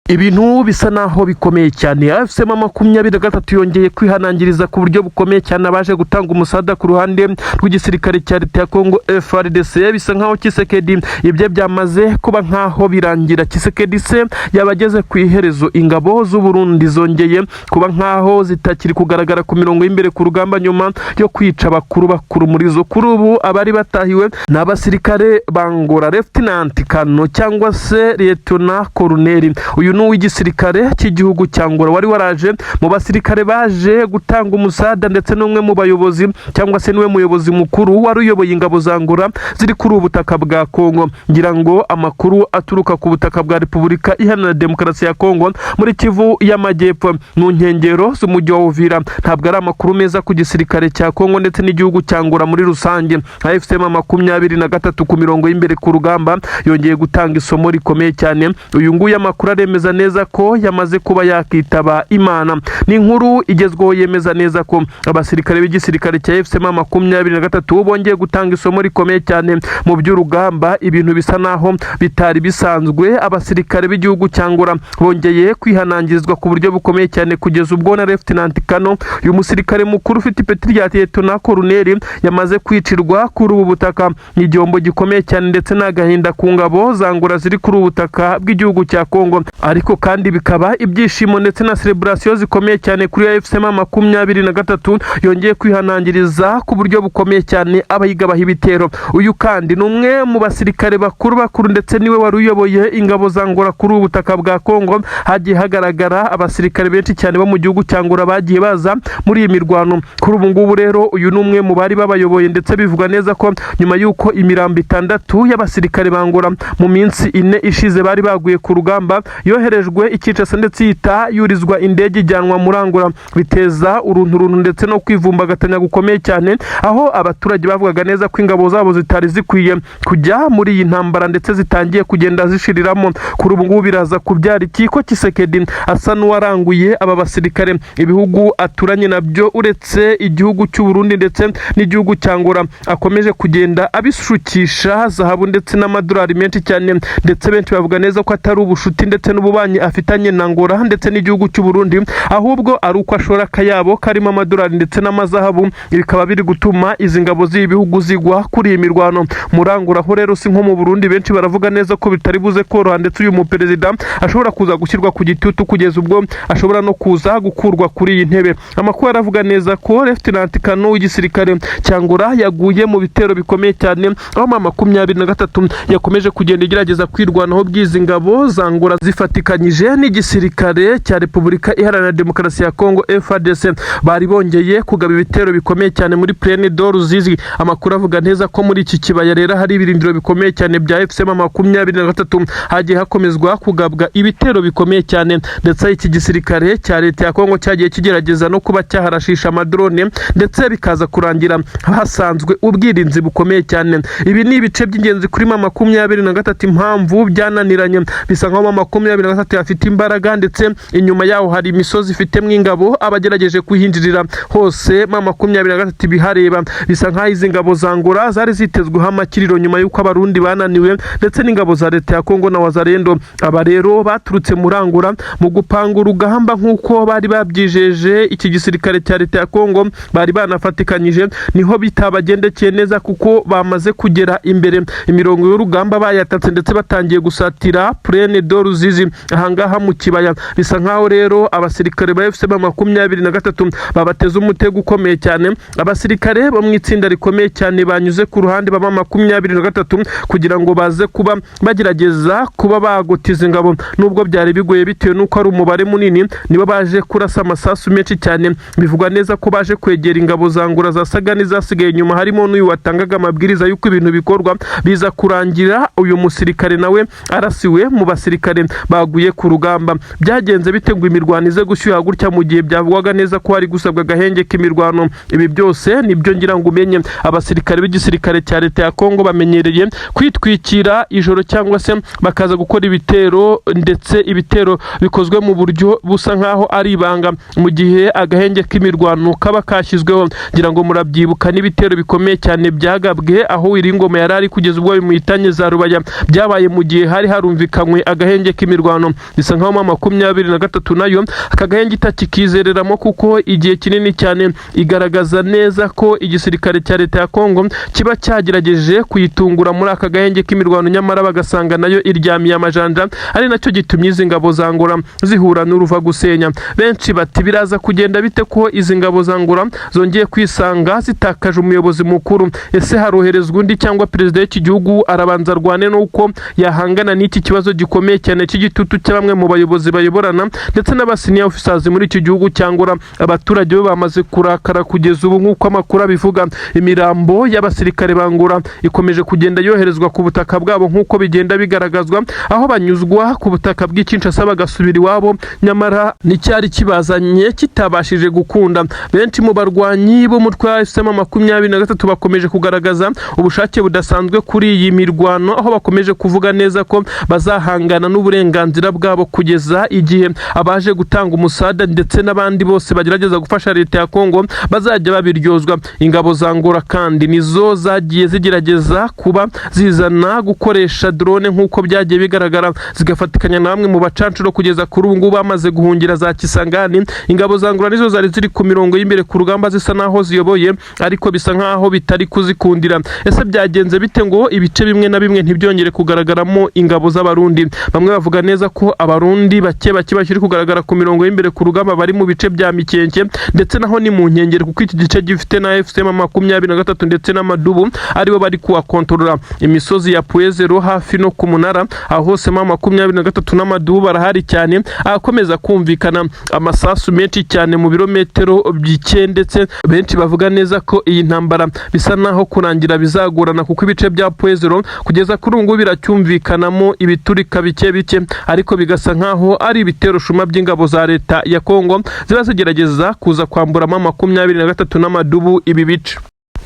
Ibintu bisa naho bikomeye cyane. AFC M23 yongeye kwihanangiriza ku buryo bukomeye cyane abaje gutanga umusada ku ruhande rw'igisirikare cya leta ya Kongo FARDC. Bisa nkaho Tshisekedi ibye byamaze kuba nkaho birangira. Tshisekedi se yabageze ku iherezo. Ingabo z'u Burundi zongeye kuba nkaho zitakiri kugaragara ku mirongo y'imbere ku rugamba nyuma yo kwica bakuru muri zo. Kuri ubu abari batahiwe n'abasirikare bangora Lieutenant Kano cyangwa se Lieutenant Colonel. Uyu w'igisirikare cy'igihugu cyangwa wari waraje mu basirikare baje gutanga umusada ndetse n'umwe mu bayobozi cyangwa se niwe muyobozi mukuru wari uyoboye ingabo za Angola ziri kuri ubutaka bwa Kongo. Ngira ngo amakuru aturuka ku butaka bwa Repubulika Iharanira Demokarasi ya Kongo muri Kivu y'Amajyepfo mu nkengero z'umujyi wa Uvira ntabwo ari amakuru meza ku gisirikare cya Kongo ndetse n'igihugu cya Angola muri rusange. AFC M23 ku mirongo y'imbere ku rugamba yongeye gutanga isomo rikomeye cyane. Uyu nguyu amakuru aremeza neza ko yamaze kuba yakitaba Imana. Ni inkuru igezweho yemeza neza ko abasirikare b'igisirikare cya AFC M23 bongeye gutanga isomo rikomeye cyane mu by'urugamba. Ibintu bisa naho bitari bisanzwe. Abasirikare b'igihugu cyangwa bongeye kwihanangirizwa ku buryo bukomeye cyane kugeza ubwo na Lieutenant Kano uyu musirikare mukuru ufite ipeti rya Lieutenant Colonel yamaze kwicirwa kuri ubu butaka. Ni igihombo gikomeye cyane ndetse n'agahinda ku ngabo za Angola ziri kuri ubu butaka bw'igihugu cya Kongo. Ariko kandi bikaba ibyishimo ndetse na celebration zikomeye cyane kuri AFC M23 yongeye kwihanangiriza ku buryo bukomeye cyane abayigabaha ibitero. Uyu kandi ni umwe mu basirikare bakuru ndetse niwe wari uyoboye ingabo za Angola kuri ubutaka bwa Kongo. Hagiye hagaragara abasirikare benshi cyane bo mu gihugu cya Angola bagiye baza muri iyi mirwano. Kuri ubu ngubu rero uyu ni umwe mu bari babayoboye ndetse bivuga neza ko nyuma y'uko imirambo 6 y'abasirikare ba Angola mu minsi 4 ishize bari baguye ku rugamba yoherejwe ikicasa ndetse yita yurizwa indege ijyanwa muri Angola, biteza urunturuntu ndetse no kwivumbagatanya gukomeye cyane, aho abaturage bavugaga neza ko ingabo zabo zitari zikwiye kujya muri iyi ntambara ndetse zitangiye kugenda zishiriramo. Kuri ubu ngubu biraza kubyara ikiko Tshisekedi asa n'uwaranguye aba basirikare. Ibihugu aturanye nabyo uretse igihugu cy'u Burundi ndetse n'igihugu cya Angola akomeje kugenda abishukisha zahabu ndetse n'amadolari menshi cyane, ndetse benshi bavuga neza ko atari ubushuti ndetse n'ububanyi afitanye na Angola ndetse n'igihugu cy'u Burundi, ahubwo ari uko ashora akayabo karimo amadolari ndetse n'amazahabu. Bikaba biri gutuma izi ngabo z'ibihugu zigwa kuri iyi mirwano muri Angola. Ho rero si nko mu Burundi benshi baravuga neza ko bitari buze koroha, ndetse uyu muperezida ashobora kuza gushyirwa ku gitutu kugeza ubwo ashobora no kuza gukurwa kuri iyi ntebe. Amakuru aravuga neza ko Lieutenant Kano w'igisirikare cya Angola yaguye mu bitero bikomeye cyane, aho M23 yakomeje kugenda igerageza kwirwanaho bw'izi ngabo za Angola zifatikanyije n'igisirikare cya Repubulika Iharanira Demokarasi ya Kongo FARDC. Bari bongeye kugaba ibitero bikomeye cyane muri Plaine de Ruzizi. Amakuru avuga neza ko muri iki kibaya rero hari ibirindiro bikomeye cyane bya AFC M23 hagiye hakomezwa kugabwa ibitero bikomeye cyane, ndetse iki gisirikare cya leta ya Kongo cyagiye kigerageza no kuba cyaharashisha amadrone ndetse bikaza kurangira hasanzwe ubwirinzi bukomeye cyane. Ibi ni ibice by'ingenzi kuri M23 impamvu byananiranye. Bisa nkaho M23 afite imbaraga ndetse inyuma yaho hari imisozi ifitemo ingabo abagerageje kuhinjirira hose M23 bihareba. Bisa nkaho izi ngabo za Angola zari zitezweho amakiriro nyuma y'uko abarundi bananiwe ndetse n'ingabo za leta ya Kongo na Wazalendo. Aba rero baturutse muri Angola mu gupanga urugamba nk'uko bari babyijeje iki gisirikare cya leta ya Kongo, bari banafatikanyije, niho bitabagendekeye neza kuko bamaze kugera imbere imirongo y'urugamba bayatatse ndetse batangiye gusatira Plaine de Ruzizi ahangaha mu kibaya. Bisa nkaho rero abasirikare ba AFC M23 babateze umutego ukomeye cyane. Abasirikare bo mu itsinda rikomeye cyane banyuze ku ruhande ba M23 kugira ngo baze kuba bagerageza kuba bagotiza ingabo, nubwo byari bigoye bitewe nuko ari umubare munini. Nibo baje kurasa amasasu menshi cyane. Bivugwa neza ko baje kwegera ingabo za Angola zasaga n'izasigaye inyuma, harimo n'uyu watangaga amabwiriza y'uko ibintu bikorwa. Biza kurangira uyu musirikare nawe arasiwe mu basirikare baguye ku rugamba. Byagenze bitegwa imirwano ize gushyuha gutya mu gihe byavugwaga neza ko hari gusabwa agahenge k'imirwano. Ibi byose nibyo ngira ngo umenye. Abasirikare b'igisirikare cya leta ya Kongo bamenyereye kwitwikira ijoro cyangwa se bakaza gukora ibitero, ndetse ibitero bikozwe mu buryo busa nkaho ari ibanga mu gihe agahenge k'imirwano kaba kashyizweho. Ngira ngo murabyibuka n'ibitero bikomeye cyane byagabwe aho Wiringoma yarari kugeza ubwo bimuhitanye za Rubaya. Byabaye mu gihe hari harumvikanywe agahenge k'imirwano mirwano. Bisa nkaho mu 23 nayo aka gahenge itakikizereramo kuko igihe kinini cyane igaragaza neza ko igisirikare cya leta ya Kongo kiba cyagerageje kuyitungura muri aka gahenge k'imirwano, nyamara bagasanga nayo iryamiye amajanja, ari nacyo gitumye izi ngabo za Angola zihura n'uruva gusenya. Benshi bati biraza kugenda bite ko izi ngabo za Angola zongeye kwisanga zitakaje umuyobozi mukuru? Ese haroherezwa undi cyangwa perezida w'iki gihugu arabanza arwane n'uko yahangana n'iki kibazo gikomeye cyane cy'igitutu cya bamwe mu bayobozi bayoborana ndetse n'abasenior officers muri iki gihugu cya Angola? Abaturage bo bamaze kurakara kugeza ubu nk'uko amakuru abivuga. Imirambo y'abasirikare ba Angola ikomeje kugenda yoherezwa ku butaka bwabo nk'uko bigenda bigaragazwa, aho banyuzwa ku butaka bw'Kinshasa bagasubira iwabo, nyamara n'icyari kibazanye kitabashije gukunda. Benshi mu barwanyi bo mu M23 bakomeje kugaragaza ubushake budasanzwe kuri iyi mirwano, aho bakomeje kuvuga neza ko bazahangana n'uburenganzira bwabo kugeza igihe abaje gutanga umusada ndetse n'abandi bose bagerageza gufasha leta ya Kongo bazajya babiryozwa. Ingabo za Angola kandi nizo zagiye zigerageza kuba zizana gukoresha drone nk'uko byagiye bigaragara, zigafatikanya na bamwe mu bacancuro kugeza kuri ubu ngubu bamaze guhungira za Kisangani. Ingabo za Angola nizo zari ziri ku mirongo y'imbere ku rugamba zisa naho ziyoboye, ariko bisa nkaho bitari kuzikundira. Ese byagenze bite ngo ibice bimwe na bimwe ntibyongere kugaragaramo ingabo z'abarundi? Bamwe bavuga neza ko abarundi bake bashiri kugaragara ku mirongo y'imbere ku rugamba bari mu bice bya Mikenke ndetse naho ni mu nkengero, kuko iki gice gifite na FCM23 ndetse n'amadubu aribo bari kuwa kontrola. Imisozi ya Puezero hafi no ku Munara aho hose M23 n'amadubu barahari cyane, akomeza kumvikana amasasu menshi cyane mu birometero bike, ndetse benshi bavuga neza ko iyi ntambara bisa naho kurangira bizagorana, kuko ibice bya Puezero kugeza kuri ubu biracyumvikanamo ibiturika bike, ariko bigasa nkaho ari ibitero shuma by'ingabo za leta ya Kongo ziba zigerageza kuza kwambura M23 n'amadubu ibi bice.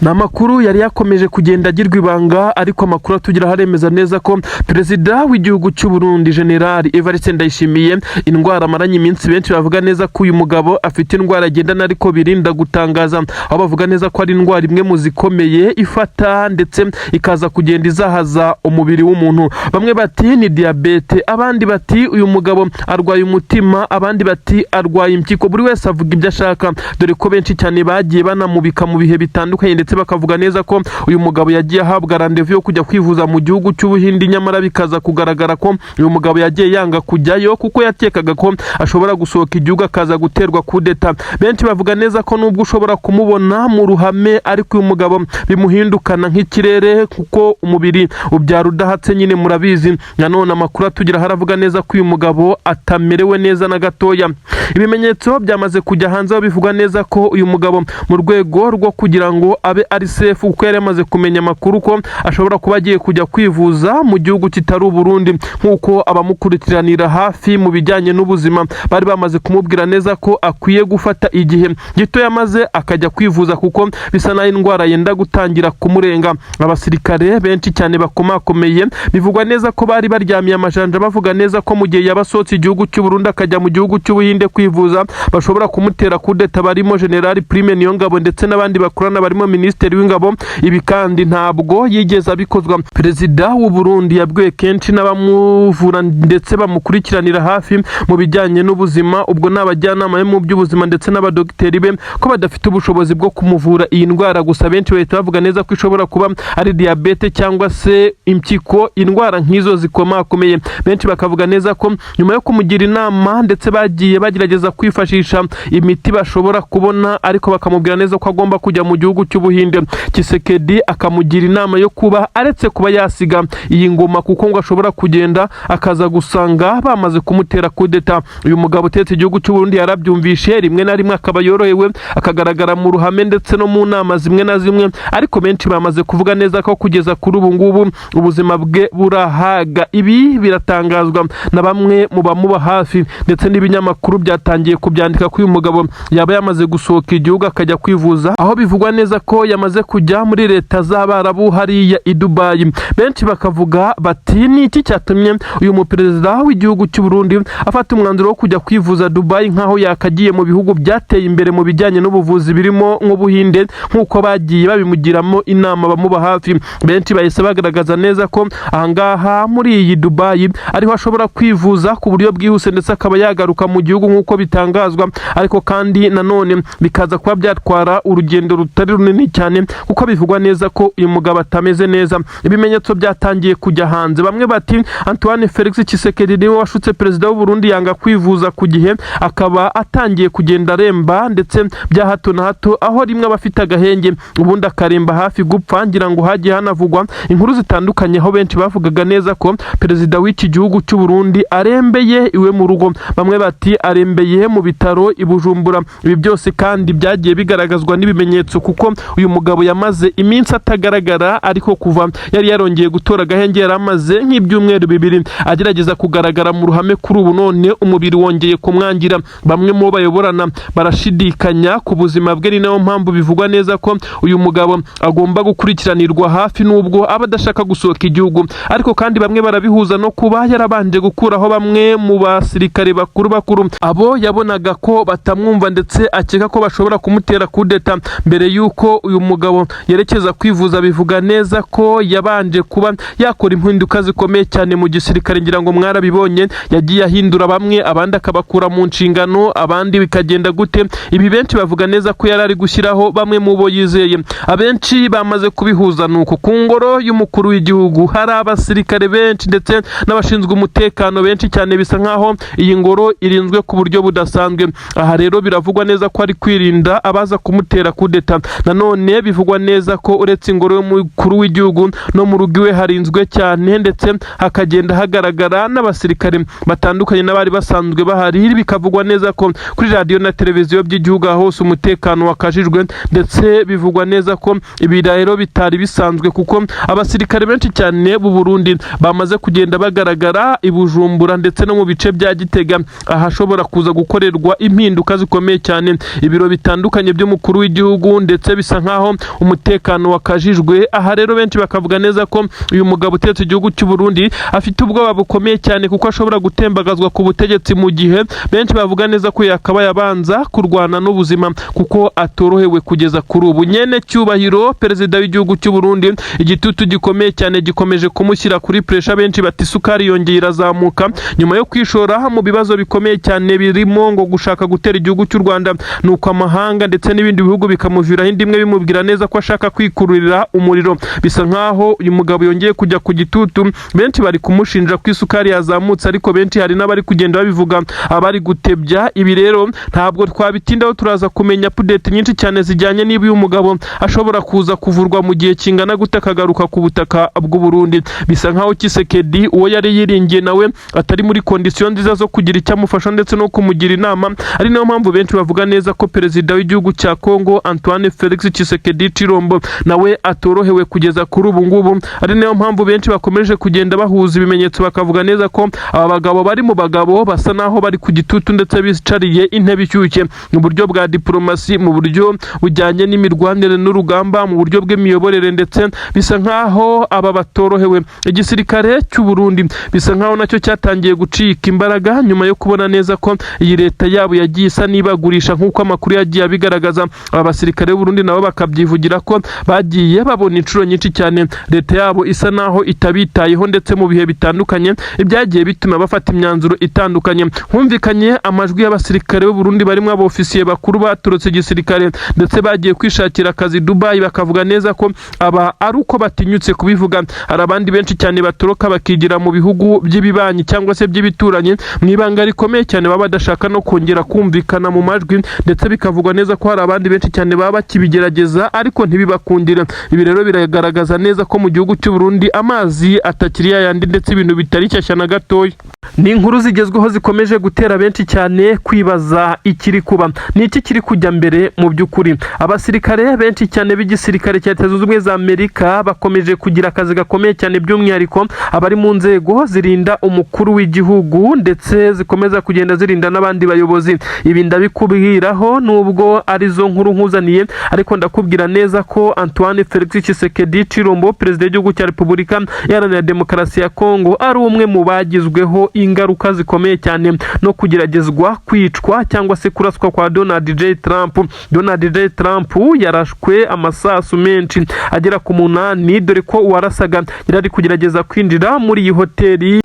Namakuru yari yakomeje kugenda agirwa ibanga, ariko amakuru atugira haremeza neza ko perezida w'igihugu cy'u Burundi General Evariste Ndayishimiye indwara amaranye iminsi, benshi bavuga neza ko uyu mugabo afite indwara agendana ariko birinda gutangaza, aho bavuga neza ko ari indwara imwe mu zikomeye ifata ndetse ikaza kugenda izahaza umubiri w'umuntu. Bamwe bati ni diabete, abandi bati uyu mugabo arwaye umutima, abandi bati arwaye impyiko. Buri wese avuga ibyo ashaka, dore ko benshi cyane bagiye banamubika mu bihe bitandukanye, ndetse bakavuga neza ko uyu mugabo yagiye ahabwa rendezvous yo kujya kwivuza mu gihugu cy'Ubuhindi, nyamara bikaza kugaragara ko uyu mugabo yagiye yanga kujyayo kuko yakekaga ko ashobora gusohoka igihugu akaza guterwa kudeta. Benshi bavuga neza ko nubwo ushobora kumubona mu ruhame, ariko uyu mugabo bimuhindukana nk'ikirere kuko umubiri ubyara udahatse, nyine murabizi. Nanone amakuru atugira haravuga neza ko uyu mugabo atamerewe neza na gatoya. Ibimenyetso byamaze kujya hanze, bivuga neza ko uyu mugabo mu rwego rwo kugira ngo abe ari safe, kuko yari amaze kumenya amakuru ko ashobora kuba agiye kujya kwivuza mu gihugu kitari Burundi, nk'uko abamukurikiranira hafi mu bijyanye n'ubuzima bari bamaze kumubwira neza ko akwiye gufata igihe gito yamaze akajya kwivuza, kuko bisa naho indwara yenda gutangira kumurenga. Abasirikare benshi cyane bakomakomeye bivugwa neza ko bari baryamiye amajanja, bavuga neza ko mu gihe yabasohotse igihugu cy'u Burundi akajya mu gihugu cy'Ubuhinde kwivuza bashobora kumutera kudeta, barimo General Prime Niyongabo ndetse n'abandi bakorana barimo Minisitiri w'Ingabo. Ibi kandi ntabwo yigeze abikozwa. Perezida w'u Burundi yabwiye kenshi n'abamuvura ndetse bamukurikiranira hafi mu bijyanye n'ubuzima, ubwo n'abajyanama mu by'ubuzima ndetse n'abadogiteri be, ko badafite ubushobozi bwo kumuvura iyi ndwara. Gusa benshi bahita bavuga neza ko ishobora kuba ari diabete cyangwa se impyiko, indwara nk'izo zikomakomeye. Benshi bakavuga neza ko nyuma yo kumugira inama ndetse bagiye bagerageza kwifashisha imiti bashobora kubona, ariko bakamubwira neza ko agomba kujya mu gihugu cy'Ubuhinde. Tshisekedi akamugira inama yo kuba aretse kuba yasiga iyi ngoma, kuko ngo ashobora kugenda akaza gusanga bamaze kumutera kudeta. Uyu mugabo utetse igihugu cy'u Burundi yarabyumvishe, rimwe na rimwe akaba yorohewe akagaragara mu ruhame ndetse no mu nama zimwe na zimwe, ariko benshi bamaze kuvuga neza ko kugeza kuri ubu ngubu ubuzima bwe burahaga. Ibi biratangazwa na bamwe mu bamuba hafi, ndetse n'ibinyamakuru byatangiye kubyandika ko uyu mugabo yaba yamaze gusohoka igihugu akajya kwivuza, aho bivugwa neza ko ko yamaze kujya muri leta z'Abarabu hariya i Dubai. Benshi bakavuga bati ni iki cyatumye uyu muperezida w'igihugu cy'u Burundi afata umwanzuro wo kujya kwivuza Dubai nkaho yakagiye mu bihugu byateye imbere mu bijyanye n'ubuvuzi birimo nk'Ubuhinde nk'uko bagiye babimugiramo inama bamuba hafi. Benshi bahise bagaragaza neza ko ahangaha muri iyi Dubai ariho ashobora kwivuza ku buryo bwihuse ndetse akaba yagaruka mu gihugu nk'uko bitangazwa, ariko kandi nanone bikaza kuba byatwara urugendo rutari runini cyane kuko bivugwa neza ko uyu mugabo atameze neza. Ibimenyetso byatangiye kujya hanze. Bamwe bati Antoine Felix Tshisekedi niwe washutse perezida w'u Burundi yanga kwivuza ku gihe, akaba atangiye kugenda aremba ndetse bya hato na hato, aho rimwe abafite agahenge ubundi akaremba hafi gupfa. Ngira ngo hagiye hanavugwa inkuru zitandukanye aho benshi bavugaga neza ko perezida w'iki gihugu cy'u Burundi arembeye iwe mu rugo, bamwe bati arembeye mu bitaro i Bujumbura. Ibi byose kandi byagiye bigaragazwa n'ibimenyetso kuko uyu mugabo yamaze iminsi atagaragara, ariko kuva yari yarongeye gutora agahenge yari amaze nk'ibyumweru bibiri agerageza kugaragara mu ruhame. Kuri ubu none umubiri wongeye kumwangira. Bamwe mu bayoborana barashidikanya ku buzima bwe, ni nayo mpamvu bivugwa neza ko uyu mugabo agomba gukurikiranirwa hafi nubwo aba adashaka gusohoka igihugu. Ariko kandi bamwe barabihuza no kuba yarabanje gukuraho bamwe mu basirikare bakuru abo yabonaga ko batamwumva ndetse akeka ko bashobora kumutera kudeta mbere y'uko uyu mugabo yerekeza kwivuza. Bivuga neza ko yabanje kuba yakora impinduka zikomeye cyane mu gisirikare. Ngira ngo mwarabibonye, yagiye ahindura bamwe, abandi akabakura mu nshingano, abandi bikagenda gute. Ibi benshi bavuga neza ko yari ari gushyiraho bamwe mu bo yizeye. Abenshi bamaze kubihuza nuko ku ngoro y'umukuru w'igihugu hari abasirikare benshi ndetse n'abashinzwe umutekano benshi cyane, bisa nkaho iyi ngoro irinzwe ku buryo budasanzwe. Aha rero biravugwa neza ko ari kwirinda abaza kumutera kudeta. Nanone bivugwa neza ko uretse ingoro y'umukuru w'igihugu no mu rugo iwe harinzwe cyane ndetse hakagenda hagaragara n'abasirikare batandukanye n'abari basanzwe bahari. Bikavugwa neza ko kuri radio na televiziyo by'igihugu hose umutekano wakajijwe, ndetse bivugwa neza ko ibi rero bitari bisanzwe kuko abasirikare benshi cyane b'u Burundi bamaze kugenda bagaragara i Bujumbura ndetse no mu bice bya Gitega ahashobora kuza gukorerwa impinduka zikomeye cyane. Ibiro bitandukanye by'umukuru w'igihugu ndetse bisa nkaho umutekano wakajijwe. Aha rero benshi bakavuga neza ko uyu mugabo utetse igihugu cy'u Burundi afite ubwoba bukomeye cyane kuko ashobora gutembagazwa ku butegetsi mu gihe benshi bavuga neza ko yakaba yabanza kurwana n'ubuzima kuko atorohewe kugeza kuri ubu. Nyene cyubahiro perezida w'igihugu cy'u Burundi, igitutu gikomeye cyane gikomeje kumushyira kuri pressure. Benshi bati isukari yongeye irazamuka nyuma yo kwishora mu bibazo bikomeye cyane birimo ngo gushaka gutera igihugu cy'u Rwanda, nuko amahanga ndetse n'ibindi bihugu bikamuviraho indimwe bimubwira neza ko ashaka kwikururira umuriro. Bisa nkaho uyu mugabo yongeye kujya ku gitutu. Benshi bari kumushinja ko isukari yazamutse, ariko benshi hari n'abari kugenda babivuga abari gutebya. Ibi rero ntabwo twabitindaho, turaza kumenya update nyinshi cyane zijyanye niba uyu mugabo ashobora kuza kuvurwa mu gihe kingana gute akagaruka ku butaka bw'u Burundi. Bisa nkaho Tshisekedi uwo yari yiringiye nawe atari muri condition nziza zo kugira icyo amufasha ndetse no kumugira inama. Ari nayo mpamvu benshi bavuga neza ko perezida w'igihugu cya Kongo Antoine Felix Tshisekedi Chilombo nawe atorohewe kugeza kuri ubu ngubu. Ari nayo mpamvu benshi bakomeje kugenda bahuza ibimenyetso bakavuga neza ko aba bagabo bari mu bagabo basa naho bari ku gitutu ndetse bicariye intebe ishyushye mu buryo bwa diplomasi, mu buryo bujyanye n'imirwanire n'urugamba, mu buryo bw'imiyoborere, ndetse bisa nkaho aba batorohewe. Igisirikare cy'u Burundi bisa nkaho nacyo cyatangiye gucika imbaraga nyuma yo kubona neza ko iyi leta yabo yagiye isa nibagurisha nk'uko amakuru yagiye abigaragaza. Aba basirikare b'u Burundi nabo bakabyivugira ko bagiye babona inshuro nyinshi cyane leta yabo isa naho itabitayeho ndetse mu bihe bitandukanye, ibyagiye bituma bafata imyanzuro itandukanye. Humvikanye amajwi y'abasirikare b'u Burundi barimo abofisiye bakuru baturutse igisirikare ndetse bagiye kwishakira akazi Dubai, bakavuga neza ko aba ari uko batinyutse kubivuga. Hari abandi benshi cyane batoroka bakigira mu bihugu by'ibibanyi cyangwa se by'ibituranyi mu ibanga rikomeye cyane, baba badashaka no kongera kumvikana mu majwi, ndetse bikavugwa neza ko hari abandi benshi cyane baba bakibigerageza ariko ntibibakundira. Ibi rero biragaragaza neza ko mu gihugu cy'u Burundi amazi atakiri yayandi ndetse ibintu bitari cyashya na gatoya. Ni inkuru zigezweho zikomeje gutera benshi cyane kwibaza ikiri kuba. Ni iki kiri kujya mbere mu by'ukuri? Abasirikare benshi cyane b'igisirikare cya Leta Zunze Ubumwe za Amerika bakomeje kugira akazi gakomeye cyane, by'umwihariko abari mu nzego zirinda umukuru w'igihugu ndetse zikomeza kugenda zirinda n'abandi bayobozi. Ibi ndabikubwiraho nubwo arizo nkuru nkuzaniye, ariko ndakubwira neza ko Antoine Felix Tshisekedi Tshilombo perezida w'igihugu cya Repubulika Iharanira Demokarasi ya Kongo ari umwe mu bagizweho ingaruka zikomeye cyane no kugeragezwa kwicwa cyangwa se kuraswa kwa Donald J Trump. Donald J Trump yarashwe amasasu menshi agera ku 8 dore ko uwarasaga yari kugerageza kwinjira muri iyi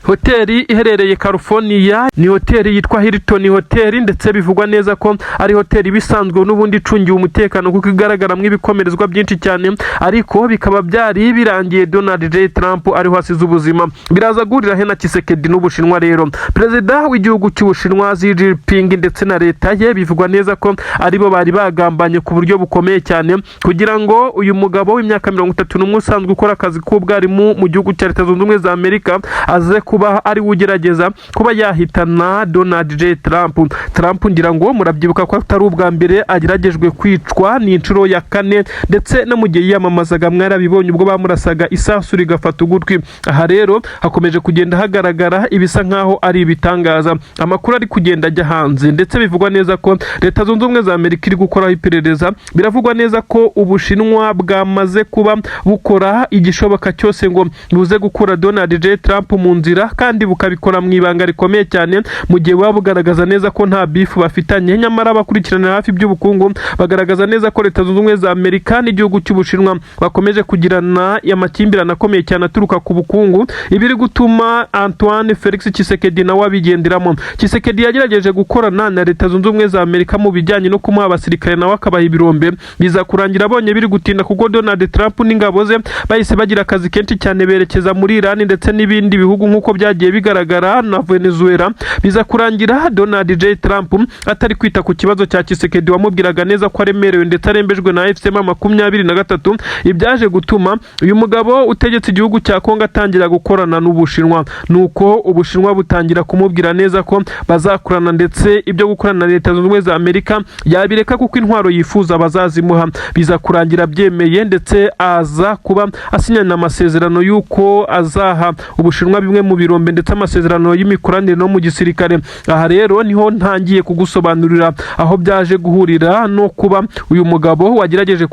hoteli iherereye California. Ni hoteli yitwa Hilton Hotel ndetse bivugwa neza ko ari hoteli bisanzwe n'ubundi icungiye umutekano kuko igaragaramo ibikomerezwa byinshi cyane, ariko bikaba byari birangiye Donald J Trump ariho hasize ubuzima. Biraza guhurira he na Tshisekedi n'Ubushinwa rero? Perezida w'igihugu cy'Ubushinwa Xi Jinping ndetse na leta ye bivugwa neza ko aribo bari bagambanye ku buryo bukomeye cyane kugira ngo uyu mugabo w'imyaka 31 usanzwe ukora akazi k'ubwarimu mu gihugu cya Leta Zunze Ubumwe za Amerika aze kuba ari ugerageza kuba yahitana Donald J Trump. Trump ngira ngo murabyibuka ko atari ubwa mbere ageragejwe kwicwa, ni inshuro ya 4 ndetse no mu gihe yiyamamazaga mwarabibonye ubwo bamurasaga isasu rigafata ugutwi. Aha rero hakomeje kugenda hagaragara ibisa nkaho ari ibitangaza, amakuru ari kugenda ajya hanze ndetse bivugwa neza ko Leta Zunze Ubumwe za Amerika iri gukoraho iperereza. Biravugwa neza ko Ubushinwa bwamaze kuba bukora igishoboka cyose ngo buze gukura Donald J Trump mu nzira, kandi bukabikora mu ibanga rikomeye cyane mu gihe baba bugaragaza neza ko nta bifu bafitanye. Nyamara abakurikirana hafi by'ubukungu bagaragaza neza ko Leta Zunze Ubumwe za Amerika n'igihugu cy'Ubushinwa bakomeje kugirana amakimbirane akomeye cyane aturuka ku bukungu, ibiri gutuma Antoine Felix Tshisekedi nawe abigenderamo. Tshisekedi yagerageje gukorana na Leta Zunze Ubumwe za Amerika mu bijyanye no kumuha abasirikare nawe akabaha ibirombe, biza kurangira abonye biri gutinda kuko Donald Trump n'ingabo ze bahise bagira akazi kenshi cyane berekeza muri Iran ndetse n'ibindi bihugu nk'uko byagiye bigaragara na Venezuela. Biza kurangira Donald J Trump atari kwita ku kibazo cya Tshisekedi wamubwiraga neza ko aremerewe ndetse arembejwe na FCM23, ibyaje gutuma uyu mugabo utegetse igihugu cya Kongo atangira gukorana n'Ubushinwa. Nuko Ubushinwa butangira kumubwira neza ko bazakorana ndetse ibyo gukorana na Leta Zunze Ubumwe za Amerika yabireka kuko intwaro yifuza bazazimuha. Biza kurangira byemeye ndetse aza kuba asinyana amasezerano y'uko azaha Ubushinwa bimwe mu birombe ndetse amasezerano y'imikoranire no mu gisirikare. Aha rero niho ntangiye kugusobanurira aho byaje guhurira no kuba uyu mugabo wagerageje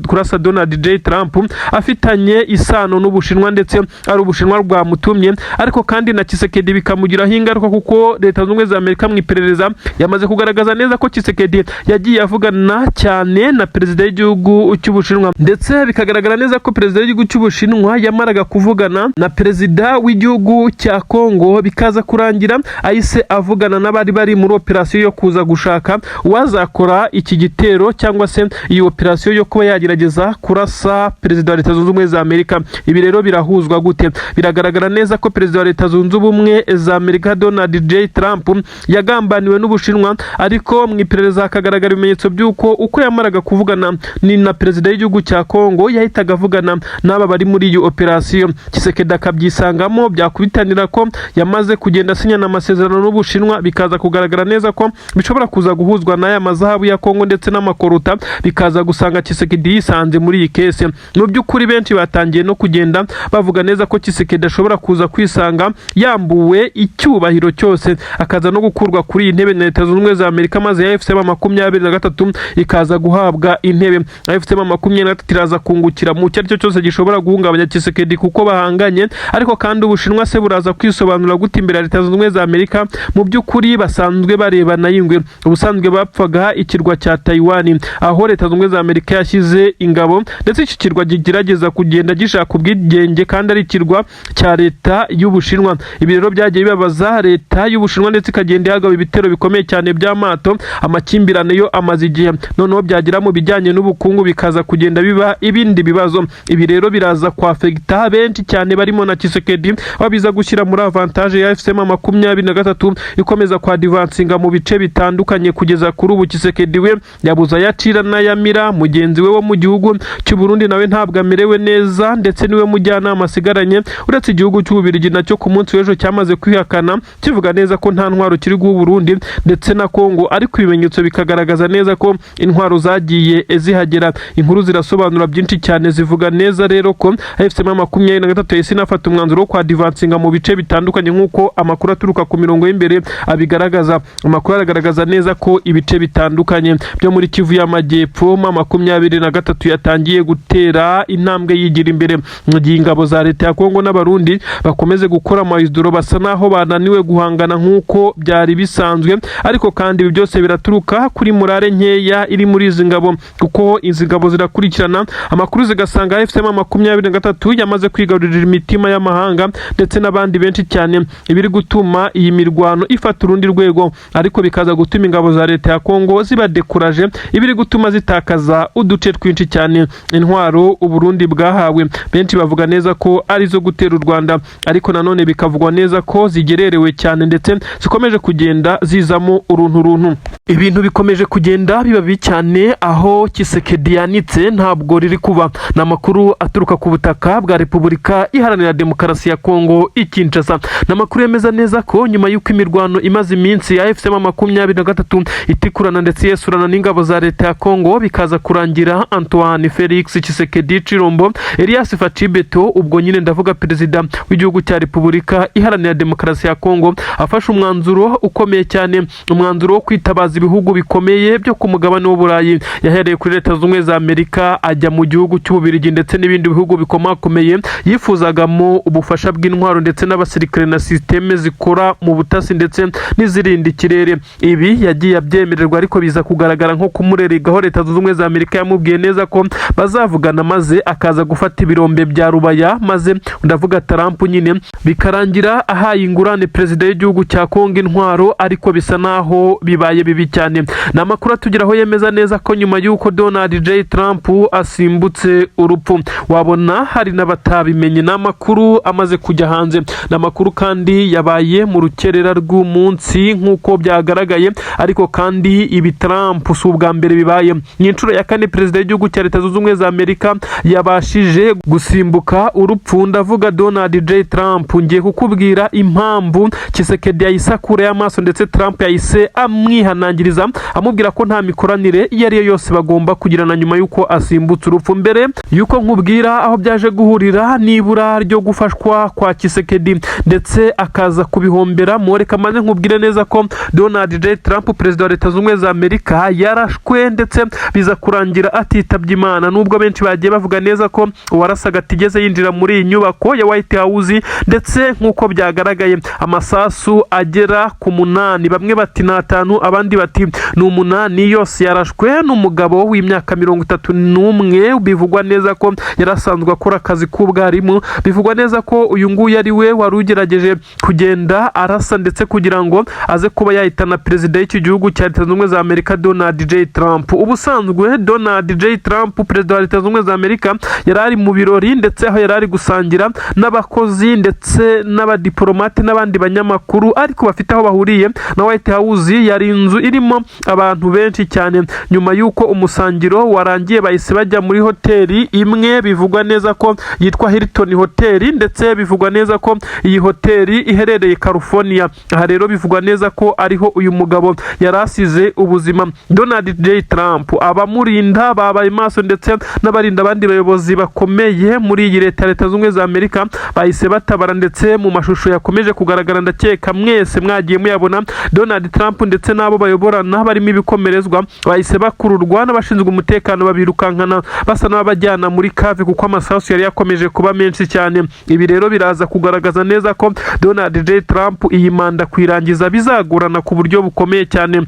kurasa Donald J Trump afitanye isano n'Ubushinwa ndetse ari Ubushinwa bwamutumye, ariko kandi na Tshisekedi bikamugiraho ingaruka kuko Leta Zunze Ubumwe za Amerika mu iperereza yamaze kugaragaza neza ko Tshisekedi yagiye avugana cyane na perezida w'igihugu cy'Ubushinwa, ndetse bikagaragara neza ko perezida w'igihugu cy'Ubushinwa yamaraga kuvugana na perezida w'igihugu cya Kongo, bikaza kurangira ahise avugana n'abari bari muri operasiyo yo kuza gushaka uwazakora iki gitero cyangwa se iyi operasiyo yo kuba yagerageza kurasa perezida wa Leta Zunze Ubumwe za Amerika. Ibi rero birahuzwa gute? Biragaragara neza ko perezida wa Leta Zunze Ubumwe za Amerika Donald J Trump yagambaniwe n'Ubushinwa, ariko mu iperereza hakagaragara ibimenyetso by'uko uko yamaraga kuvugana ni na perezida w'igihugu cya Kongo yahitaga avugana n'aba bari muri iyi operasiyo. Tshisekedi akabyisangamo, byakubitanira ko yamaze kugenda asinyana amasezerano n'Ubushinwa, bikaza kugaragara neza ko bishobora kuza guhuzwa n'aya mazahabu ya Kongo ndetse n'amakoruta, bikaza gusanga Tshisekedi yisanze muri iyi kese. Mu by'ukuri benshi batangiye no kugenda bavuga neza ko Tshisekedi ashobora kuza kwisanga yambuwe icyubahiro cyose, akaza no gukurwa kuri iyi ntebe na Leta Zunze Ubumwe za Amerika, maze ya FCM23 ikaza guhabwa intebe. FCM23 iraza kungukira mu cyari cyose gishobora guhungabanya Tshisekedi kuko bahanganye, ariko kandi Ubushinwa se buraza kwisobanura gute imbere ya Leta Zunze Ubumwe za Amerika? Mu by'ukuri basanzwe barebana y'ingwe, ubusanzwe bapfaga ikirwa cya Taiwan aho Leta Zunze Ubumwe za Amerika yashyize ingabo, ndetse iki kirwa kigerageza kugenda gishaka ubwigenge kandi ari ikirwa cya Leta y'Ubushinwa. Ibi rero byagiye bibabaza Leta y'Ubushinwa ndetse ikagenda ihagaba ibitero bikomeye cyane by'amato. Amakimbirane yo amaze igihe, noneho byagira mu bijyanye n'ubukungu bikaza kugenda biba ibindi bibazo. Ibi rero biraza kwafekta benshi cyane barimo na Tshisekedi, babiza gushyira muri avantage ya FCM23 ikomeza kwa advancinga mu bice bitandukanye kugeza kuri ubu. Tshisekedi we yabuza yacira na yamira, mugenzi we wo mu gihugu cy'u Burundi nawe ntabwo amerewe neza ndetse niwe mujyanama asigaranye, uretse igihugu cy'Ububirigi nacyo ku munsi w'ejo cyamaze kwihakana kivuga neza ko nta ntwaro kiri guha Burundi ndetse na Kongo, ariko ibimenyetso bikagaragaza neza ko intwaro zagiye zihagera. Inkuru zirasobanura byinshi cyane zivuga neza rero ko FCM23 yesi nafata umwanzuro wo kwa advancinga mu bice bitandukanye nk'uko amakuru aturuka ku mirongo y'imbere abigaragaza. Amakuru aragaragaza neza ko ibice bitandukanye byo muri Kivu y'Amajyepfo M23 yatangiye gutera intambwe yigira imbere mu gihe ingabo za leta ya Kongo n'abarundi bakomeze gukora amayizdoro basa naho bananiwe guhangana nk'uko byari bisanzwe, ariko kandi ibi byose biraturuka kuri murare nkeya iri muri izi ngabo, kuko izi ngabo zirakurikirana amakuru zigasanga M23 yamaze kwigarurira imitima y'amahanga ndetse n'abandi benshi cyane, ibiri gutuma iyi mirwano ifata urundi rwego, ariko bikaza gutuma ingabo za leta ya Kongo zibadekuraje, ibiri gutuma zitakaza uduce twinshi cyane. Intwaro Uburundi bwahawe benshi bavuga neza ko ari zo gutera u Rwanda, ariko nanone bikavugwa neza ko zigererewe cyane ndetse zikomeje kugenda zizamo uruntu. Ibintu bikomeje kugenda biba bibi cyane, aho Tshisekedi yanitse ntabwo riri kuba. Ni amakuru aturuka ku butaka bwa Repubulika Iharanira Demokarasi ya Kongo i Kinshasa. Ni amakuru yemeza neza ko nyuma y'uko imirwano imaze iminsi ya M23 itikurana ndetse yesurana n'ingabo za leta ya Kongo bikaza kurangira Antoine Felix Tshisekedi Chilombo Elias Fachibeto, ubwo nyine ndavuga perezida w'igihugu cya Repubulika Iharanira Demokarasi ya Kongo, afashe umwanzuro ukomeye cyane, umwanzuro wo kwitabaza ibihugu bikomeye byo ku mugabane w'Uburayi. Yahereye kuri Leta Zunze za Amerika ajya mu gihugu cy'Ububiligi ndetse n'ibindi bihugu bikomakomeye yifuzagamo ubufasha bw'intwaro ndetse n'abasirikare na systeme zikora mu butasi ndetse n'izirinda ikirere. Ibi yagiye abyemererwa, ariko biza kugaragara nko kumurerigaho Leta Zunze za Amerika yamubwiye neza ko bazavugana, maze akaza gufata ibirombe bya rubaya, maze ndavuga Trump nyine bikarangira ahaye ingurane perezida w'igihugu cya Kongo intwaro, ariko bisa naho bibaye bibi cyane. Ni amakuru atugeraho yemeza neza ko nyuma y'uko Donald J. Trump asimbutse urupfu, wabona hari n'abatabimenye. Ni amakuru amaze kujya hanze, ni amakuru kandi yabaye mu rukerera rw'umunsi nk'uko byagaragaye, ariko kandi ibi Trump si ubwa mbere bibaye. Ni inshuro ya kane perezida w'igihugu cya Leta Zunze za Amerika yabashije gusimbuka urupfu, ndavuga Donald J. Trump. Ngiye kukubwira impamvu Tshisekedi yayisakura y'amaso ndetse Trump yahise amwihanangiriza amubwira ko nta mikoranire iyo ari yo yose bagomba kugirana nyuma y'uko asimbutse urupfu. Mbere y'uko nkubwira aho byaje guhurira n'ibura ryo gufashwa kwa Tshisekedi ndetse akaza kubihombera, reka maze nkubwire neza ko Donald J. Trump perezida wa Leta Zunze za Amerika yarashwe ndetse biza kurangira atitabye Imana, nubwo benshi bagiye bavuga neza ko uwarasaga atigeze yinjira muri iyi nyubako ya White House, ndetse nk'uko byagaragaye amasasu agera ku 8, bamwe bati ni 5 abandi bati ni 8, yose yarashwe n'umugabo w'imyaka 31. Bivugwa neza ko yarasanzwe akora akazi k'ubwarimu, bivugwa neza ko uyu nguyu ari we wari ugerageje kugenda arasa ndetse kugira ngo aze kuba yahitana perezida w'iki gihugu cya Leta Zunze za Amerika Donald J. Trump. Ubusanzwe Donald J. Trump perezida wa Leta Zunze za Amerika yari ari mu birori ndetse aho yari ari gusangira n'abakozi ndetse n'abadiplomate n'abandi banyamakuru, ariko bafite aho bahuriye na White House. Yari inzu irimo abantu benshi cyane. Nyuma y'uko umusangiro warangiye bahise bajya muri hoteli imwe, bivugwa neza ko yitwa Hilton Hotel, ndetse bivugwa neza ko iyi hoteli iherereye California. Aha rero bivugwa neza ko ariho uyu mugabo yarasize ubuzima. Donald J. Trump abamurinda babaye maso ndetse n'abarinda abandi bayobozi bakomeye muri iyi Leta Zunze za Amerika bahise batabara, ndetse mu mashusho yakomeje kugaragara ndakeka mwese mwagiye muyabona, Donald Trump ndetse n'abo bayoborana barimo ibikomerezwa bahise bakururwa n'abashinzwe umutekano babirukankana basa n'abajyana muri kave, kuko amasasu yari yakomeje kuba menshi cyane. Ibi rero biraza kugaragaza neza ko Donald J. Trump iyi manda kwirangiza bizagorana ku buryo bukomeye cyane.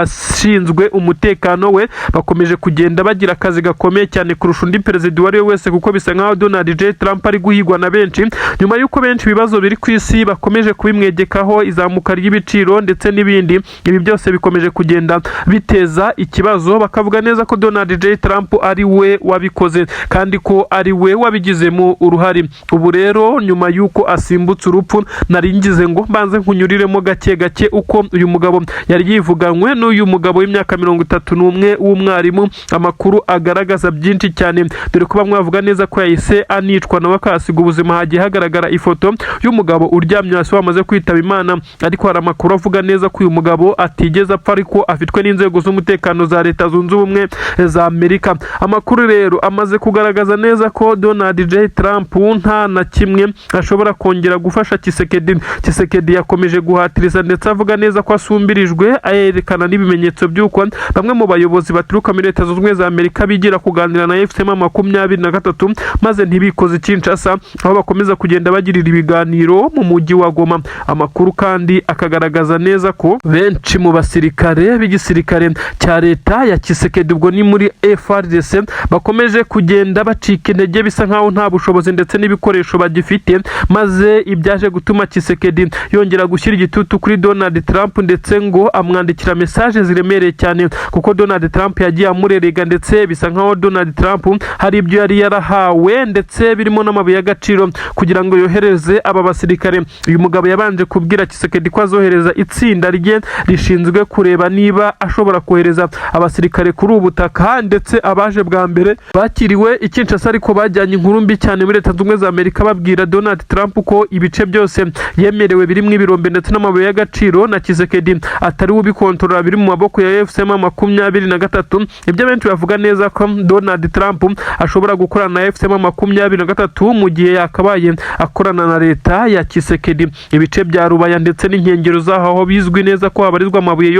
Abashinzwe umutekano we bakomeje kugenda bagira akazi gakomeye cyane kurusha undi perezida wari wese, kuko bisa nkaho Donald J. Trump ari guhigwa na benshi, nyuma y'uko benshi ibibazo biri ku isi bakomeje kubimwegekaho, izamuka ry'ibiciro ndetse n'ibindi. Ibi byose bikomeje kugenda biteza ikibazo, bakavuga neza ko Donald J. Trump ari we wabikoze kandi ko ari we wabigizemo uruhare. Ubu rero nyuma y'uko asimbutse urupfu, naringize ngo mbanze nkunyuriremo gake gake uko uyu mugabo yari yivuganywe n'uyu mugabo w'imyaka 31 w'umwarimu. Amakuru agaragaza byinshi cyane, dore ko bamwe bavuga neza ko yahise anicwa nawe akasiga ubuzima. Hagiye hagaragara ifoto y'umugabo uryamye hasi wamaze kwitaba Imana, ariko hari amakuru avuga neza ko uyu mugabo atigeze apfa, ariko afitwe n'inzego z'umutekano za Leta Zunze Ubumwe za Amerika. Amakuru rero amaze kugaragaza neza ko Donald J. Trump nta na kimwe ashobora kongera gufasha Tshisekedi. Tshisekedi yakomeje guhatiriza ndetse avuga neza ko asumbirijwe, ayerekana n'ibimenyetso by'uko bamwe mu bayobozi baturuka muri Leta Zunze Ubumwe za Amerika bigira kuganira na FCM23 maze ntibikoze Kinshasa, aho bakomeza kugenda bagirira ibiganiro mu mujyi wa Goma. Amakuru kandi akagaragaza neza ko benshi mu basirikare b'igisirikare cya leta ya Tshisekedi ubwo ni muri FARDC bakomeje kugenda bacika intege, bisa nkaho nta bushobozi ndetse n'ibikoresho bagifite, maze ibyaje gutuma Tshisekedi yongera gushyira igitutu kuri Donald Trump ndetse ngo amwandikira message ziremereye cyane, kuko Donald Trump yagiye amurerega ndetse bisa nkaho Donald Trump hari ibyo yari yarahawe ndetse birimo n'amabuye y'agaciro kugira ngo yohereze aba basirikare. Uyu mugabo yabanje kubwira Tshisekedi ko azohereza itsinda rye rishinzwe kureba niba ashobora kohereza abasirikare kuri ubu butaka, ndetse abaje bwa mbere bakiriwe Kinshasa ariko bajyanye inkuru mbi cyane muri Leta Zunze Ubumwe za Amerika babwira Donald Trump ko ibice byose yemerewe birimo ibirombe ndetse n'amabuye y'agaciro na Tshisekedi atari ubikontorora biri mu maboko ya FCM23. Ibyo benshi bavuga neza ko Donald Trump ashobora gukorana na FCM23 mu gihe yakabaye akorana na leta ya Tshisekedi. Ibice bya Rubaya ndetse n'inkengero zaho aho bizwi neza ko habarizwa amabuye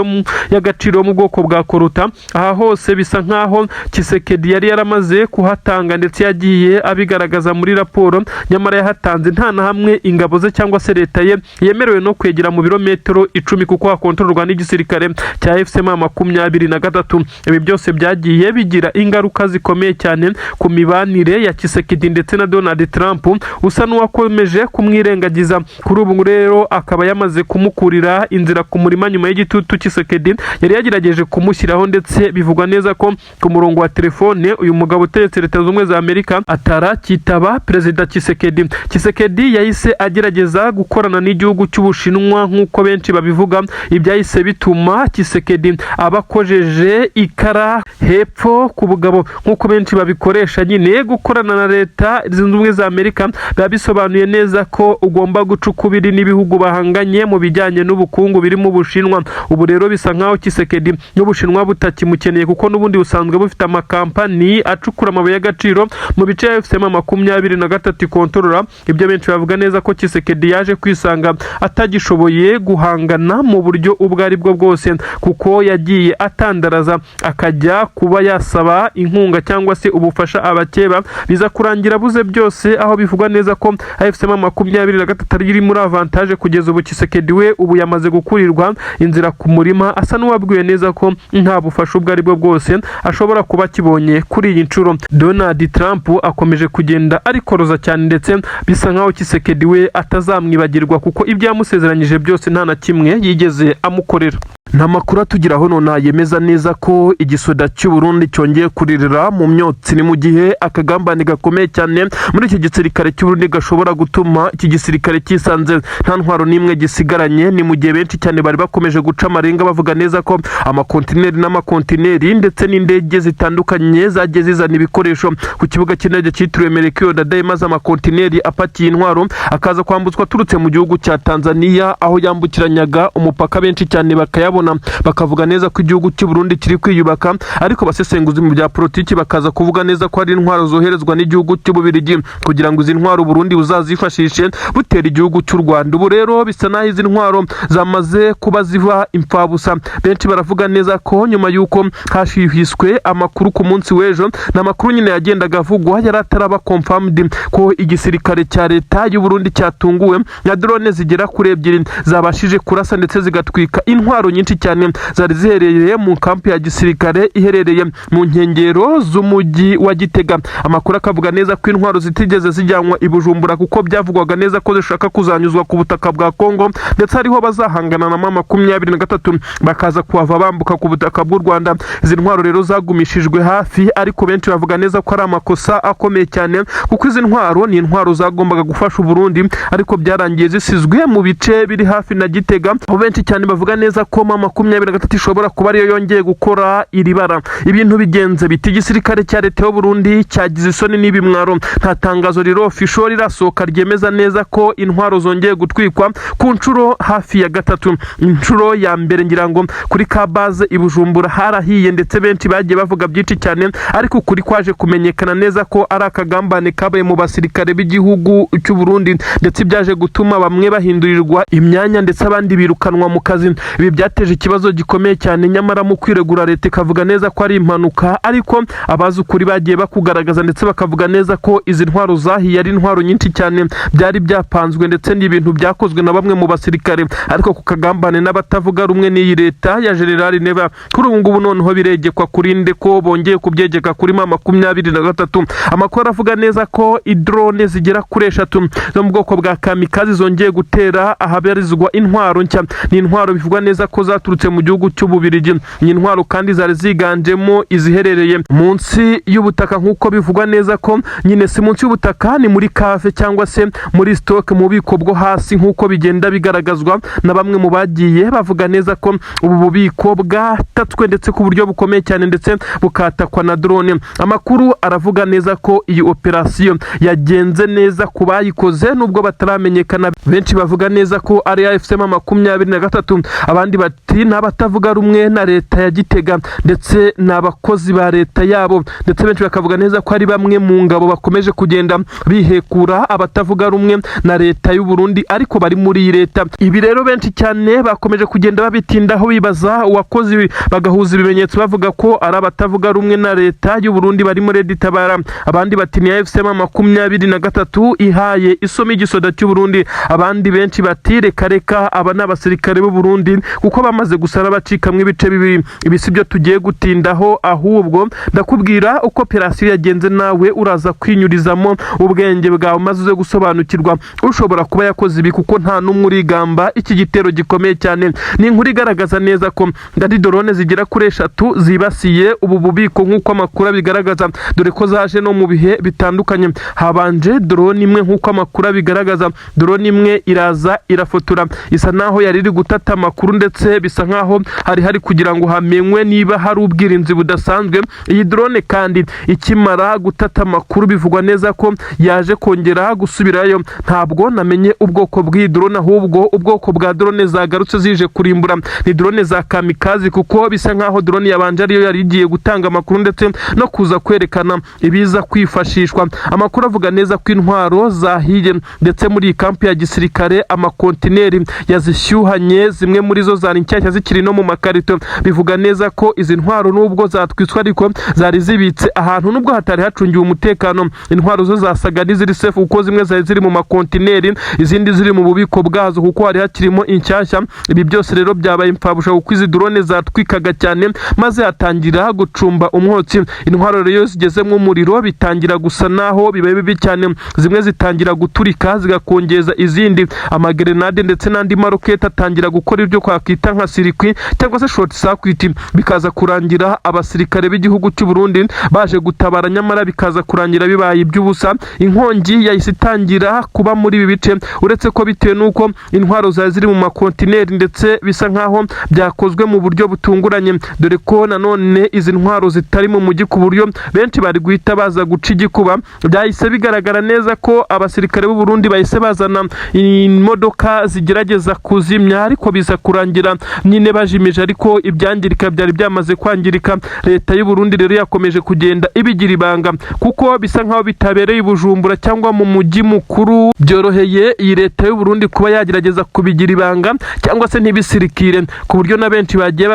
y'agaciro mu bwoko bwa koruta, aha hose bisa nkaho Tshisekedi yari yaramaze kuhatanga ndetse yagiye abigaragaza muri raporo, nyamara yahatanze nta na hamwe ingabo ze cyangwa se leta ye yemerewe no kwegera mu birometero 10 kuko hakontororwa n'igisirikare cya FCM23. Ibi byose byagiye bigira ingaruka zikomeye cyane ku mibanire ya Tshisekedi ndetse na Donald Trump usa n'uwakomeje kumwirengagiza. Kuri ubu rero akaba yamaze kumukurira inzira ku murima nyuma y'igitutu Tshisekedi yari yagerageje kumushyiraho, ndetse bivugwa neza ko ku murongo wa telefone uyu mugabo uteretse Leta Zunze Ubumwe za Amerika atarakitaba Perezida Tshisekedi. Tshisekedi yahise agerageza gukorana n'igihugu cy'Ubushinwa nk'uko benshi babivuga, ibyahise bituma Tshisekedi abakojeje ikara hepfo ku bugabo nk'uko benshi babikoresha. Nyine gukorana na Leta Zunze Ubumwe za Amerika biba bisobanuye neza ko ugomba guca ukubiri n'ibihugu bahanganye mu bijyanye n'ubukungu birimo Ubushinwa. Ubu rero bisa nkaho Tshisekedi n'Ubushinwa butakimukeneye kuko n'ubundi busanzwe bufite amakampani acukura amabuye y'agaciro mu bice ya FCM23 ikontorora. Ibyo benshi bavuga neza ko Tshisekedi yaje kwisanga atagishoboye guhangana mu buryo ubwo ari bwo bwose, kuko yagiye atandaraza akajya kuba yasaba inkunga cyangwa se ubufasha abakeba, biza kurangira buze byose, aho bivugwa neza ko FCM23 iri muri avantage kugeza ubu. Tshisekedi we ubu yamaze gukurirwa inzira ku murima, asa n'uwabwiwe neza ko nta bufasha ubwo ari bwo bwose ashobora kuba kibonye kuri iyi nshuro. Donald Trump akomeje kugenda arikoroza cyane, ndetse bisa nkaho Tshisekedi we atazamwibagirwa kuko ibyo yamusezeranyije byose nta na kimwe yigeze amukorera. Nta makuru atugiraho none yemeza neza ko igisoda cy'u Burundi cyongeye kuririra mu myotsi, ni mu gihe akagambane gakomeye cyane muri iki gisirikare cy'u Burundi gashobora gutuma iki gisirikare cyisanze nta ntwaro n'imwe gisigaranye. Ni mu gihe benshi cyane bari bakomeje guca amarenga bavuga neza ko amakontineri ndetse n'indege zitandukanye zagiye zizana ibikoresho ku kibuga cy'indege cyitiriwe Melchior Ndadaye, maze amakontineri apakiye intwaro akaza kwambutswa turutse mu gihugu cya Tanzania, aho yambukiranyaga umupaka. Benshi cyane bakayabona bakavuga neza ko igihugu cy'u Burundi kiri kwiyubaka, ariko basesenguzi mu bya politiki bakaza kuvuga neza ko ari intwaro zoherezwa n'igihugu cy'Ububirigi kugira ngo izi ntwaro Burundi uzazifashishe butera igihugu cy'u Rwanda. Ubu rero bisa naho izi ntwaro zamaze kuba ziva impfabusa. Benshi baravuga neza ko nyuma y'uko hashihiswe amakuru ku munsi w'ejo, n'amakuru nyine yagendaga avugwa yari ataraba confirmed ko igisirikare cya leta y'u Burundi cyatunguwe na drone zigera kuri 2 zabashije kurasa ndetse zigatwika intwaro nyinshi cyane zari ziherereye mu kampi ya gisirikare iherereye mu nkengero z'umujyi wa Gitega. Amakuru akavuga neza ko intwaro zitigeze zijyanwa i Bujumbura kuko byavugwaga neza ko zishaka kuzanyuzwa ku butaka bwa Kongo, ndetse hariho bazahangana na M23 bakaza kuhava bambuka ku butaka bw'u Rwanda. Izi ntwaro rero zagumishijwe hafi, ariko benshi bavuga neza ko ari amakosa akomeye cyane kuko izi ntwaro ni intwaro zagombaga gufasha u Burundi, ariko byarangiye zisizwe mu bice biri hafi na Gitega. Benshi cyane bavuga neza ko M23 ishobora kuba ariyo yongeye gukora iri bara. Ibintu bigenze biti igisirikare cya leta y'u Burundi cyagize isoni n'ibimwaro. Nta tangazo rero official rirasohoka ryemeza neza ko intwaro zongeye gutwikwa ku nshuro hafi ya gatatu. Inshuro ya mbere ngira ngo kuri ka base i Bujumbura harahiye, ndetse benshi bagiye bavuga byinshi cyane, ariko kuri kwaje kumenyekana neza ko ari akagambane kabaye mu basirikare b'igihugu cy'u Burundi, ndetse byaje gutuma bamwe bahindurirwa imyanya ndetse abandi birukanwa mu kazi. Ibi byateje byateje ikibazo gikomeye cyane, nyamara mu kwiregura leta ikavuga neza ko ari impanuka, ariko abazi ukuri bagiye bakugaragaza ndetse bakavuga neza ko izi ntwaro zahiye ari intwaro nyinshi cyane byari byapanzwe ndetse n'ibintu byakozwe na bamwe mu basirikare, ariko ku kagambane n'abatavuga rumwe n'iyi leta ya General Neva. Kuri ubu ngubu noneho biregekwa kurinde ko bongeye kubyegeka kuri M23. Amakuru avuga neza ko idrone zigera kuri 3 zo mu bwoko bwa kamikazi zongeye gutera ahabarizwa intwaro nshya. Ni intwaro bivugwa neza ko zaturutse mu gihugu cy'Ububirigi. Ni intwaro kandi zari ziganjemo iziherereye munsi y'ubutaka, nk'uko bivugwa neza ko nyine si munsi y'ubutaka, ni muri cave cyangwa se muri stock mu bubiko bwo hasi, nk'uko bigenda bigaragazwa na bamwe mu bagiye bavuga neza ko ubu bubiko bwatatswe ndetse ku buryo bukomeye cyane ndetse bukatakwa na drone. Amakuru aravuga neza ko iyi operation yagenze neza ku bayikoze nubwo bataramenyekana. Benshi bavuga neza ko ari AFC M23, abandi bati n'abatavuga rumwe na leta ya Gitega ndetse n'abakozi ba leta yabo, ndetse benshi bakavuga neza ko ari bamwe mu ngabo bakomeje kugenda bihekura abatavuga rumwe na leta y'u Burundi ariko bari muri iyi leta. Ibi rero benshi cyane bakomeje kugenda babitindaho bibaza uwakoze, bagahuza ibimenyetso bavuga ko ari abatavuga rumwe na leta y'u Burundi bari muri Tabara. Abandi bati ni AFC M23 ihaye isomo igisoda cy'u Burundi. Abandi benshi bati reka aba n'abasirikare b'u Burundi kuko bamaze gusara bacikamwe ibice bibiri. Ibi sibyo tugiye gutindaho, ahubwo ndakubwira uko operation yagenze, nawe uraza kwinyurizamo ubwenge bwawe maze uze gusobanukirwa ushobora kuba yakoze ibi, kuko nta n'umwe urigamba iki gitero gikomeye cyane. Ni inkuru igaragaza neza ko ndari drone zigera kuri 3 zibasiye ubu bubiko nk'uko amakuru abigaragaza, dore ko zaje no mu bihe bitandukanye. Habanje drone imwe nk'uko amakuru abigaragaza, drone imwe iraza irafotora, isa naho yari iri gutata amakuru ndetse bisa nkaho hari kugira ngo hamenywe niba hari ubwirinzi budasanzwe. Iyi drone kandi ikimara gutata amakuru bivugwa neza ko yaje kongera gusubirayo. Ntabwo namenye ubwoko bw'iyi drone, ahubwo ubwoko bwa drone zagarutse zije kurimbura ni drone za kamikazi, kuko bisa nkaho drone yabanje ariyo yari igiye gutanga amakuru ndetse no kuza kwerekana ibiza kwifashishwa. Amakuru avuga neza ko intwaro zahiye ndetse muri iyi kampi ya gisirikare amakontineri yazishyuhanye, zimwe muri zo zari nshyashya zikiri no mu makarito. Bivuga neza ko izi ntwaro nubwo zatwiswa ariko zari zibitse ahantu nubwo hatari hacungiwe umutekano. Intwaro zo zasaga n'iziri safe kuko zimwe zari ziri mu makontineri, izindi ziri mu bubiko bwazo kuko hari hakirimo inshyashya. Ibi byose rero byabaye impfabusha kuko izi drone zatwikaga cyane maze hatangira gucumba umwotsi. Intwaro rero zigezemo umuriro bitangira gusa naho bibaye bibi cyane, zimwe zitangira guturika zigakongeza izindi. Amagrenade ndetse n'andi marokete atangira gukora ibyo kwakita nka sirikwi cyangwa se short circuit, bikaza kurangira abasirikare b'igihugu cy'u Burundi baje gutabara, nyamara bikaza kurangira bibaye iby'ubusa. Inkongi yahise itangira kuba muri ibi bice, uretse ko bitewe nuko intwaro ziri mu makontineri ndetse bisa nkaho byakozwe mu buryo butunguranye, dore ko nanone izi ntwaro zitari mu mujyi ku buryo benshi bari guhita baza guca igikuba. Byahise bigaragara neza ko abasirikare b'u Burundi bahise bazana imodoka zigerageza kuzimya, ariko biza kurangira nyine bajimije, ariko ibyangirika byari byamaze kwangirika. Leta y'u Burundi rero yakomeje kugenda ibigira ibanga kuko bisa nkaho bitabereye Bujumbura cyangwa mu mujyi mukuru byoroheye iyi leta y'u Burundi kuba yagerageza kubigira ibanga cyangwa se ntibisirikire, ku buryo na benshi bagiye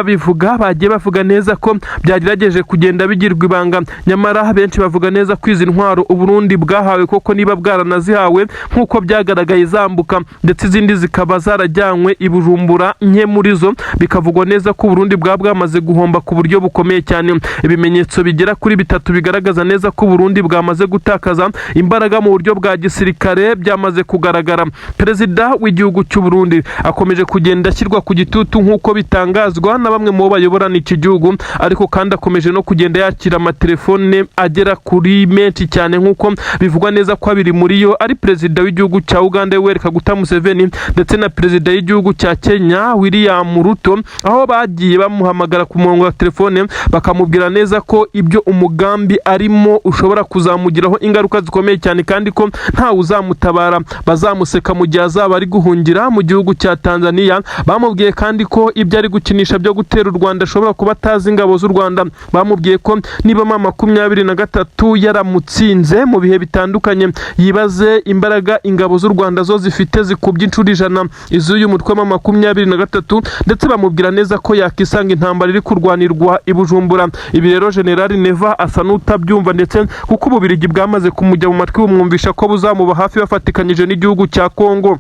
bavuga neza ko byagerageje kugenda bigirwa ibanga. Nyamara benshi bavuga neza ko izi ntwaro u Burundi bwahawe koko niba bwaranazihawe nk'uko byagaragaye zambuka, ndetse izindi zikaba zarajyanywe i Bujumbura. Nke muri zo bikavugwa neza ko u Burundi bwamaze guhomba ku buryo bukomeye cyane. Ibimenyetso bigera kuri 3 bigaragaza neza ko u Burundi bwamaze gutakaza imbaraga mu buryo bwa gisirikare byamaze kugaragara. Perezida w'igihugu cy'u Burundi akomeje kugenda ashyirwa ku gitutu nk'uko bitangazwa na bamwe mu bayoborana iki gihugu, ariko kandi akomeje no kugenda yakira amatelefone agera kuri menshi cyane, nk'uko bivugwa neza ko abiri muri yo ari perezida w'igihugu cya Uganda Yoweri Kaguta Museveni ndetse na perezida w'igihugu cya Kenya William Ruto, aho bagiye bamuhamagara ku murongo wa telefone bakamubwira neza ko ibyo umugambi arimo ushobora kuzamugiraho ingaruka zikomeye cyane kandi ko nta uzamutabara, bazamuseka mu gihe azaba ari guhungira mu gihugu cya Tanzania. Bamubwiye kandi ko ibyo ari gukinisha byo gutera u Rwanda ashobora kuba atazi ingabo z'u Rwanda. Bamubwiye ko niba M23 yaramutsinze mu bihe bitandukanye, yibaze imbaraga ingabo z'u Rwanda zo zifite zikubye inshuro 100 iz'uyu mutwe M23, ndetse bamubwira neza ko yakisanga intambara iri kurwanirwa i Bujumbura. Ibi rero General Neva asa n'utabyumva, ndetse kuko Ububirigi bwamaze kumujya mu matwi bumwumvisha ko buzamuba hafi bafatikanyije n'igihugu cya Kongo.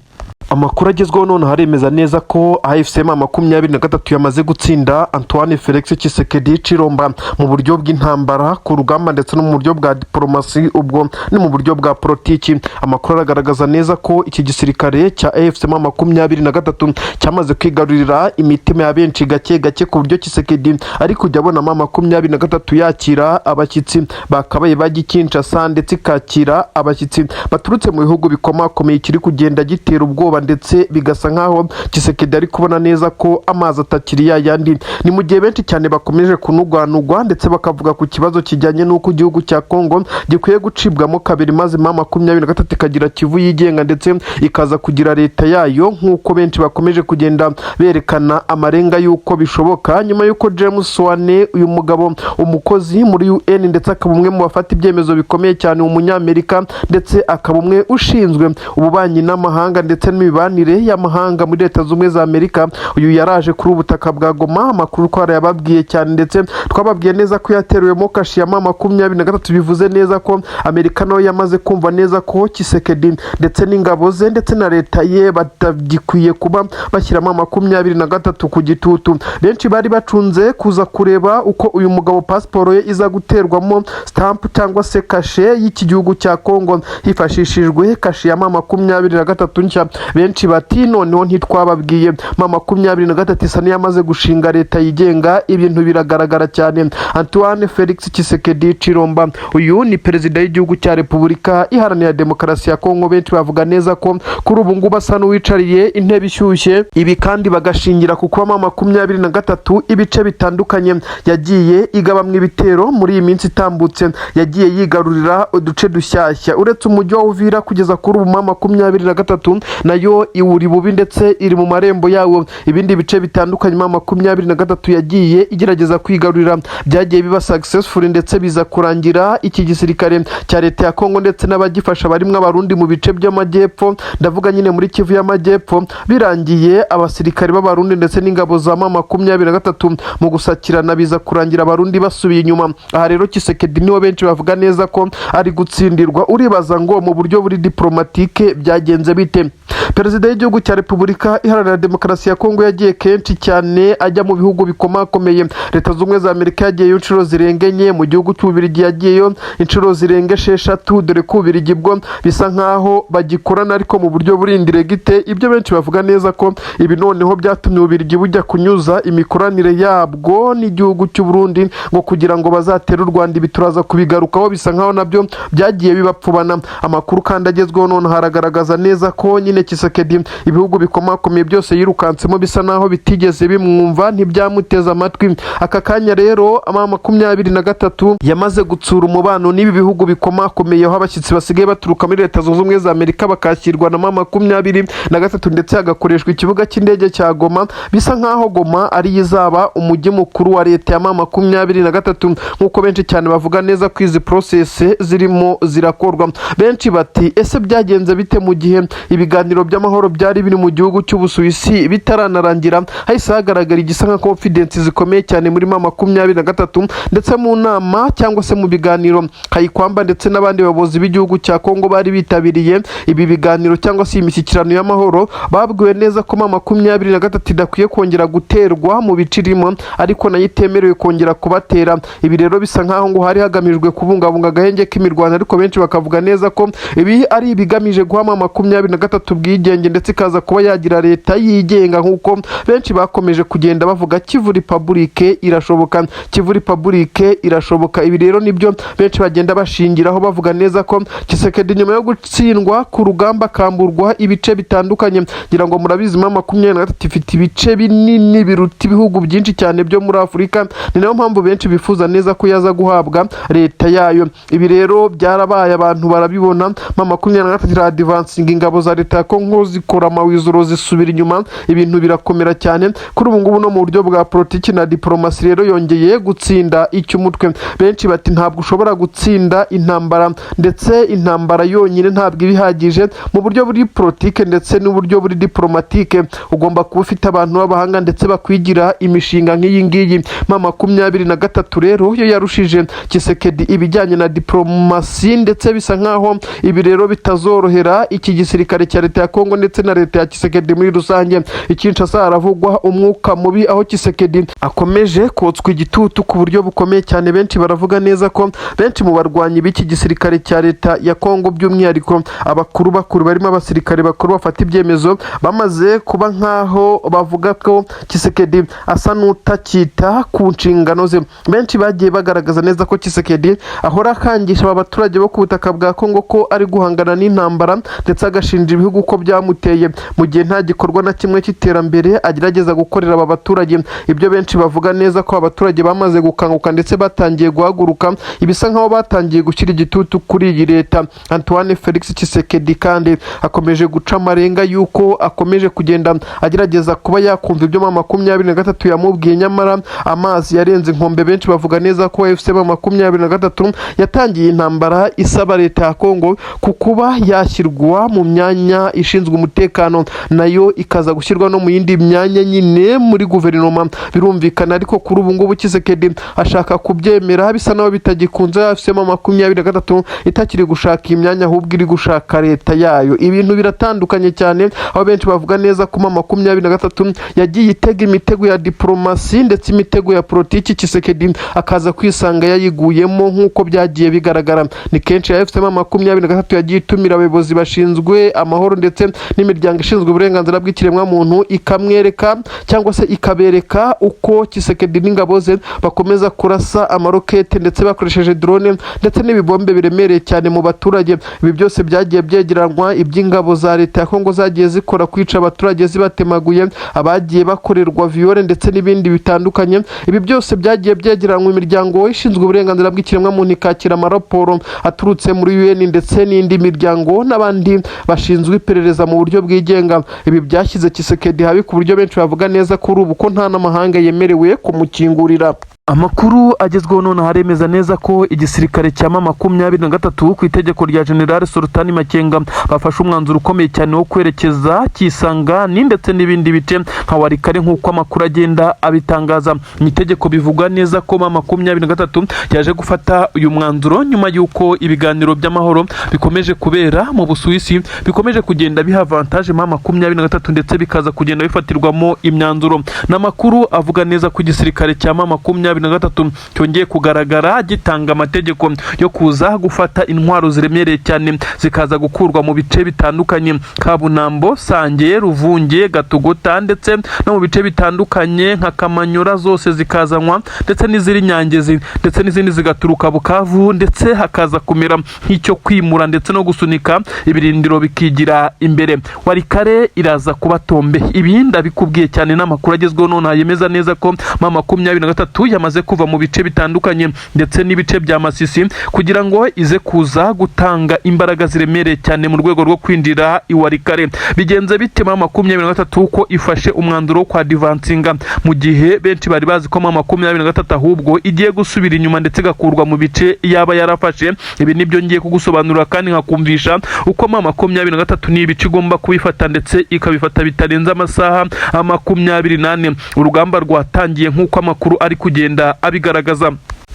Amakuru agezweho none haremeza neza ko AFC M23 yamaze gutsinda Antoine Felix Tshisekedi Chilomba mu buryo bw'intambara ku rugamba ndetse no mu buryo bwa diplomasi, ubwo ni mu buryo bwa politiki. Amakuru aragaragaza neza ko iki gisirikare cya AFC M23 cyamaze kwigarurira imitima ya benshi gake gake, ku buryo Tshisekedi ari kujya abona M23 yakira abashyitsi bakabaye bagikinshasa, ndetse ikakira abashyitsi baturutse mu bihugu bikomakomeye kiri kugenda gitera ubwoba, ndetse bigasa nkaho Tshisekedi ari kubona neza ko amazi atakiri yandi. Ni mu gihe benshi cyane bakomeje kunugwanugwa, ndetse bakavuga ku kibazo kijyanye n'uko igihugu cya Kongo gikwiye gucibwamo kabiri, maze M23 ikagira Kivu yigenga ndetse ikaza kugira leta yayo, nk'uko benshi bakomeje kugenda berekana amarenga y'uko bishoboka, nyuma y'uko James Wane, uyu mugabo umukozi muri UN ndetse akaba umwe mu bafata ibyemezo bikomeye cyane, umunyamerika, ndetse akaba umwe ushinzwe ububanyi n'amahanga ndetse n'imibanire y'amahanga muri Leta z'Ubumwe za Amerika, uyu yaraje kuri ubutaka bwa Goma. Amakuru ko yababwiye cyane, ndetse twababwiye neza ko yaterewemo kashi ya M23, bivuze neza ko Amerika nayo yamaze kumva neza ko Tshisekedi ndetse n'ingabo ze ndetse na leta ye batagikwiye kuba bashyiramo M23 ku gitutu. Benshi bari bacunze kuza kureba uko uyu mugabo pasiporo ye iza guterwamo stamp cyangwa se kashe y'iki gihugu cya Kongo hifashishijwe kashi ya M23 nshya. Benshi bati noneho ntitwababwiye M23 isa n'iyamaze gushinga leta yigenga, ibintu biragaragara cyane. Antoine Felix Tshisekedi Chilomba, uyu ni perezida y'igihugu cya Repubulika Iharanira Demokarasi ya Kongo. Benshi bavuga neza ko kuri ubu ngubu asa n'uwicariye intebe ishyushye. Ibi kandi bagashingira ku kuba M23 ibice bitandukanye yagiye igabamwe ibitero muri iyi minsi itambutse, yagiye yigarurira uduce dushyashya. Uretse umujyi wa Uvira, kugeza kuri ubu M23 nayo iwuri bubi ndetse iri mu marembo yawo. Ibindi bice bitandukanye M23 yagiye igerageza kwigarurira byagiye biba successful, ndetse biza kurangira iki gisirikare cya leta ya Kongo ndetse n'abagifasha barimwe abarundi mu bice by'amajyepfo, ndavuga nyine muri Kivu y'amajyepfo, birangiye abasirikare b'abarundi ndetse n'ingabo za M23 mu gusakirana biza kurangira abarundi basubiye inyuma. Aha rero Tshisekedi niwe benshi bavuga neza ko ari gutsindirwa. Uribaza ngo mu buryo buri diplomatike byagenze bite? Perezida y'igihugu cya Repubulika Iharanira Demokarasi ya Kongo yagiye kenshi cyane ajya mu bihugu bikomakomeye. Leta z'Ubumwe za Amerika yagiyeyo inshuro zirenga enye, mu gihugu cy'Ububirigi yagiyeyo inshuro zirenga 6, dore ko Ububirigi bwo bisa nkaho bagikorana ariko mu buryo buri indiregite. Ibyo benshi bavuga neza ko ibi noneho byatumye Ububirigi bujya kunyuza imikoranire yabwo n'igihugu cy'u Burundi ngo kugira ngo bazatere u Rwanda. Ibi turaza kubigarukaho, bisa nkaho nabyo byagiye bibapfubana. Amakuru kandi agezweho none haragaragaza neza ko nyine Tshisekedi ibihugu bikomakomeye byose yirukansemo bisa naho bitigeze bimwumva, ntibyamuteza amatwi. Aka kanya rero M23 yamaze gutsura umubano n'ibi bihugu bikomakomeye, aho abashyitsi basigaye baturuka muri Leta Zunze Ubumwe za Amerika bakakirwa na M23, ndetse hagakoreshwa ikibuga cy'indege cya Goma. Bisa nkaho Goma ari izaba umujyi mukuru wa leta ya M23, nk'uko benshi cyane bavuga neza ko izi process zirimo zirakorwa. Benshi bati ese byagenze bite mu gihe ibiganiro by'amahoro byari biri mu gihugu cy'Ubusuwisi bitaranarangira? Hahise hagaragara igisa nka confidence zikomeye cyane muri M23, ndetse mu nama cyangwa se mu biganiro Kayikwamba ndetse n'abandi bayobozi b'igihugu cya Kongo bari bitabiriye ibi biganiro cyangwa se imishyikirano y'amahoro, babwiwe neza ko M23 idakwiye kongera guterwa mu bicirimo, ariko nayo itemerewe kongera kubatera. Ibi rero bisa nkaho ngo hari hagamijwe kubungabunga agahenge k'imirwano, ariko benshi bakavuga neza ko ibi ari ibigamije guha M23 ubwigenge ndetse ikaza kuba yagira leta yigenga, nk'uko benshi bakomeje kugenda bavuga. Kivu Republic irashoboka, Kivu Republic irashoboka. Ibi rero nibyo benshi bagenda bashingiraho bavuga neza ko Tshisekedi nyuma yo gutsindwa ku rugamba kamburwa ibice bitandukanye, ngira ngo murabizi M23 ifite ibice binini biruta ibihugu byinshi cyane byo muri Afurika. Ni nayo mpamvu benshi bifuza neza ko yaza guhabwa leta yayo. Ibi rero byarabaye, abantu barabibona. M23 advancing ingabo za leta ya Kongo Kongo zikora amawizoro zisubira inyuma, ibintu birakomera cyane kuri ubu ngubu no mu buryo bwa politiki na diplomasi. Rero yongeye gutsinda icy'umutwe. Benshi bati ntabwo ushobora gutsinda intambara, ndetse intambara yonyine ntabwo ibihagije. Mu buryo buri politiki ndetse n'uburyo buri diplomatike ugomba kuba ufite abantu b'abahanga ndetse bakwigira imishinga nk'iyi ngiyi. M23 rero yo yarushije Tshisekedi ibijyanye na diplomasi, ndetse bisa nkaho ibi rero bitazorohera iki gisirikare cya leta ya Kongo ndetse na leta ya Tshisekedi muri rusange. Kinshasa haravugwa umwuka mubi, aho Tshisekedi akomeje kotswa igitutu ku buryo bukomeye cyane. Benshi baravuga neza ko benshi mu barwanyi b'iki gisirikare cya leta ya Kongo, by'umwihariko abakuru barimo abasirikare bakuru bafata ibyemezo, bamaze kuba nkaho bavuga ko Tshisekedi asa n'utakita ku nshingano ze. Benshi bagiye bagaragaza neza ko Tshisekedi ahora akangisha aba baturage bo ku butaka bwa Kongo ko ari guhangana n'intambara, ndetse agashinja ibihugu ko byamuteye, mu gihe nta gikorwa na kimwe cy'iterambere agerageza gukorera aba baturage. Ibyo benshi bavuga neza ko abaturage bamaze gukanguka ndetse batangiye guhaguruka, ibisa nkaho batangiye gushyira igitutu kuri iyi leta. Antoine Felix Tshisekedi kandi akomeje guca amarenga yuko akomeje kugenda agerageza kuba yakumva ibyo M23 yamubwiye, nyamara amazi yarenze inkombe. Benshi bavuga neza ko M23 yatangiye intambara isaba leta ya Kongo ku kuba yashyirwa mu myanya ishinzwe umutekano, nayo ikaza gushyirwa no mu yindi myanya nyine muri guverinoma. Birumvikana ariko kuri ubu ngubu Tshisekedi ashaka kubyemera, bisa naho bitagikunze. M23 itakiri gushaka imyanya, ahubwo iri gushaka leta yayo. Ibintu biratandukanye cyane, aho benshi bavuga neza ko M23 yagiye itega imitego ya diplomasi ndetse imitego ya politiki, Tshisekedi akaza kwisanga yayiguyemo nk'uko byagiye bigaragara. Ni kenshi ya M23 yagiye itumira abayobozi bashinzwe amahoro ndetse n'imiryango ishinzwe uburenganzira bw'ikiremwa muntu, ikamwereka cyangwa se ikabereka uko Tshisekedi n'ingabo ze bakomeza kurasa amarokete ndetse bakoresheje drone ndetse n'ibibombe biremereye cyane mu baturage. Ibi byose byagiye byegeranwa iby'ingabo za leta ya Kongo zagiye zikora, kwica abaturage zibatemaguye, abagiye bakorerwa viole ndetse n'ibindi bitandukanye. Ibi byose byagiye byegeranwa imiryango ishinzwe uburenganzira bw'ikiremwa muntu, ikakira amaraporo aturutse muri UN ndetse n'indi miryango n'abandi bashinzwe iperereza mu buryo bwigenga. Ibi byashyize Tshisekedi habi ku buryo benshi bavuga neza kuri ubu ko nta n'amahanga yemerewe kumukingurira. Amakuru agezweho none haremeza neza ko igisirikare cya M23 ku itegeko rya General Sultan Makenga bafashe umwanzuro ukomeye cyane wo kwerekeza Kisangani ndetse n'ibindi bice nka Warikare nk'uko amakuru agenda abitangaza. Mu itegeko bivuga neza ko M23 yaje gufata uyu mwanzuro nyuma y'uko ibiganiro by'amahoro bikomeje kubera mu Busuwisi, bikomeje kugenda biha avantage M23 ndetse bikaza kugenda bifatirwamo imyanzuro. N'amakuru avuga neza ko igisirikare cya M23 cyongeye kugaragara gitanga amategeko yo kuza gufata intwaro ziremereye cyane zikaza gukurwa mu bice bitandukanye, Kabunambo, Sange, Ruvunge, Gatogota ndetse no mu bice bitandukanye nka Kamanyora, zose zikazanwa ndetse n'iziri Nyangezi ndetse n'izindi zigaturuka Bukavu, ndetse hakaza kumera nk'icyo kwimura ndetse no gusunika ibirindiro bikigira imbere. Warikare iraza kuba tombe. Ibi ndabikubwiye cyane n'amakuru agezweho none yemeza neza ko M23 yamaze kuva mu bice bitandukanye ndetse n'ibice bya Masisi kugira ngo ize kuza gutanga imbaraga ziremereye cyane mu rwego rwo kwinjira Iwarikare. Bigenze bite M23 ko ifashe umwanzuro wo kwa divansinga, mu gihe benshi bari bazi ko M23 ahubwo igiye gusubira inyuma ndetse gakurwa mu bice yaba yarafashe. Ibi nibyo ngiye kugusobanurira kandi nkakumvisha uko M23 ni ibice igomba kubifata ndetse ikabifata bitarenze amasaha 24. Urugamba rwatangiye nk'uko amakuru ari kugenda abigaragaza.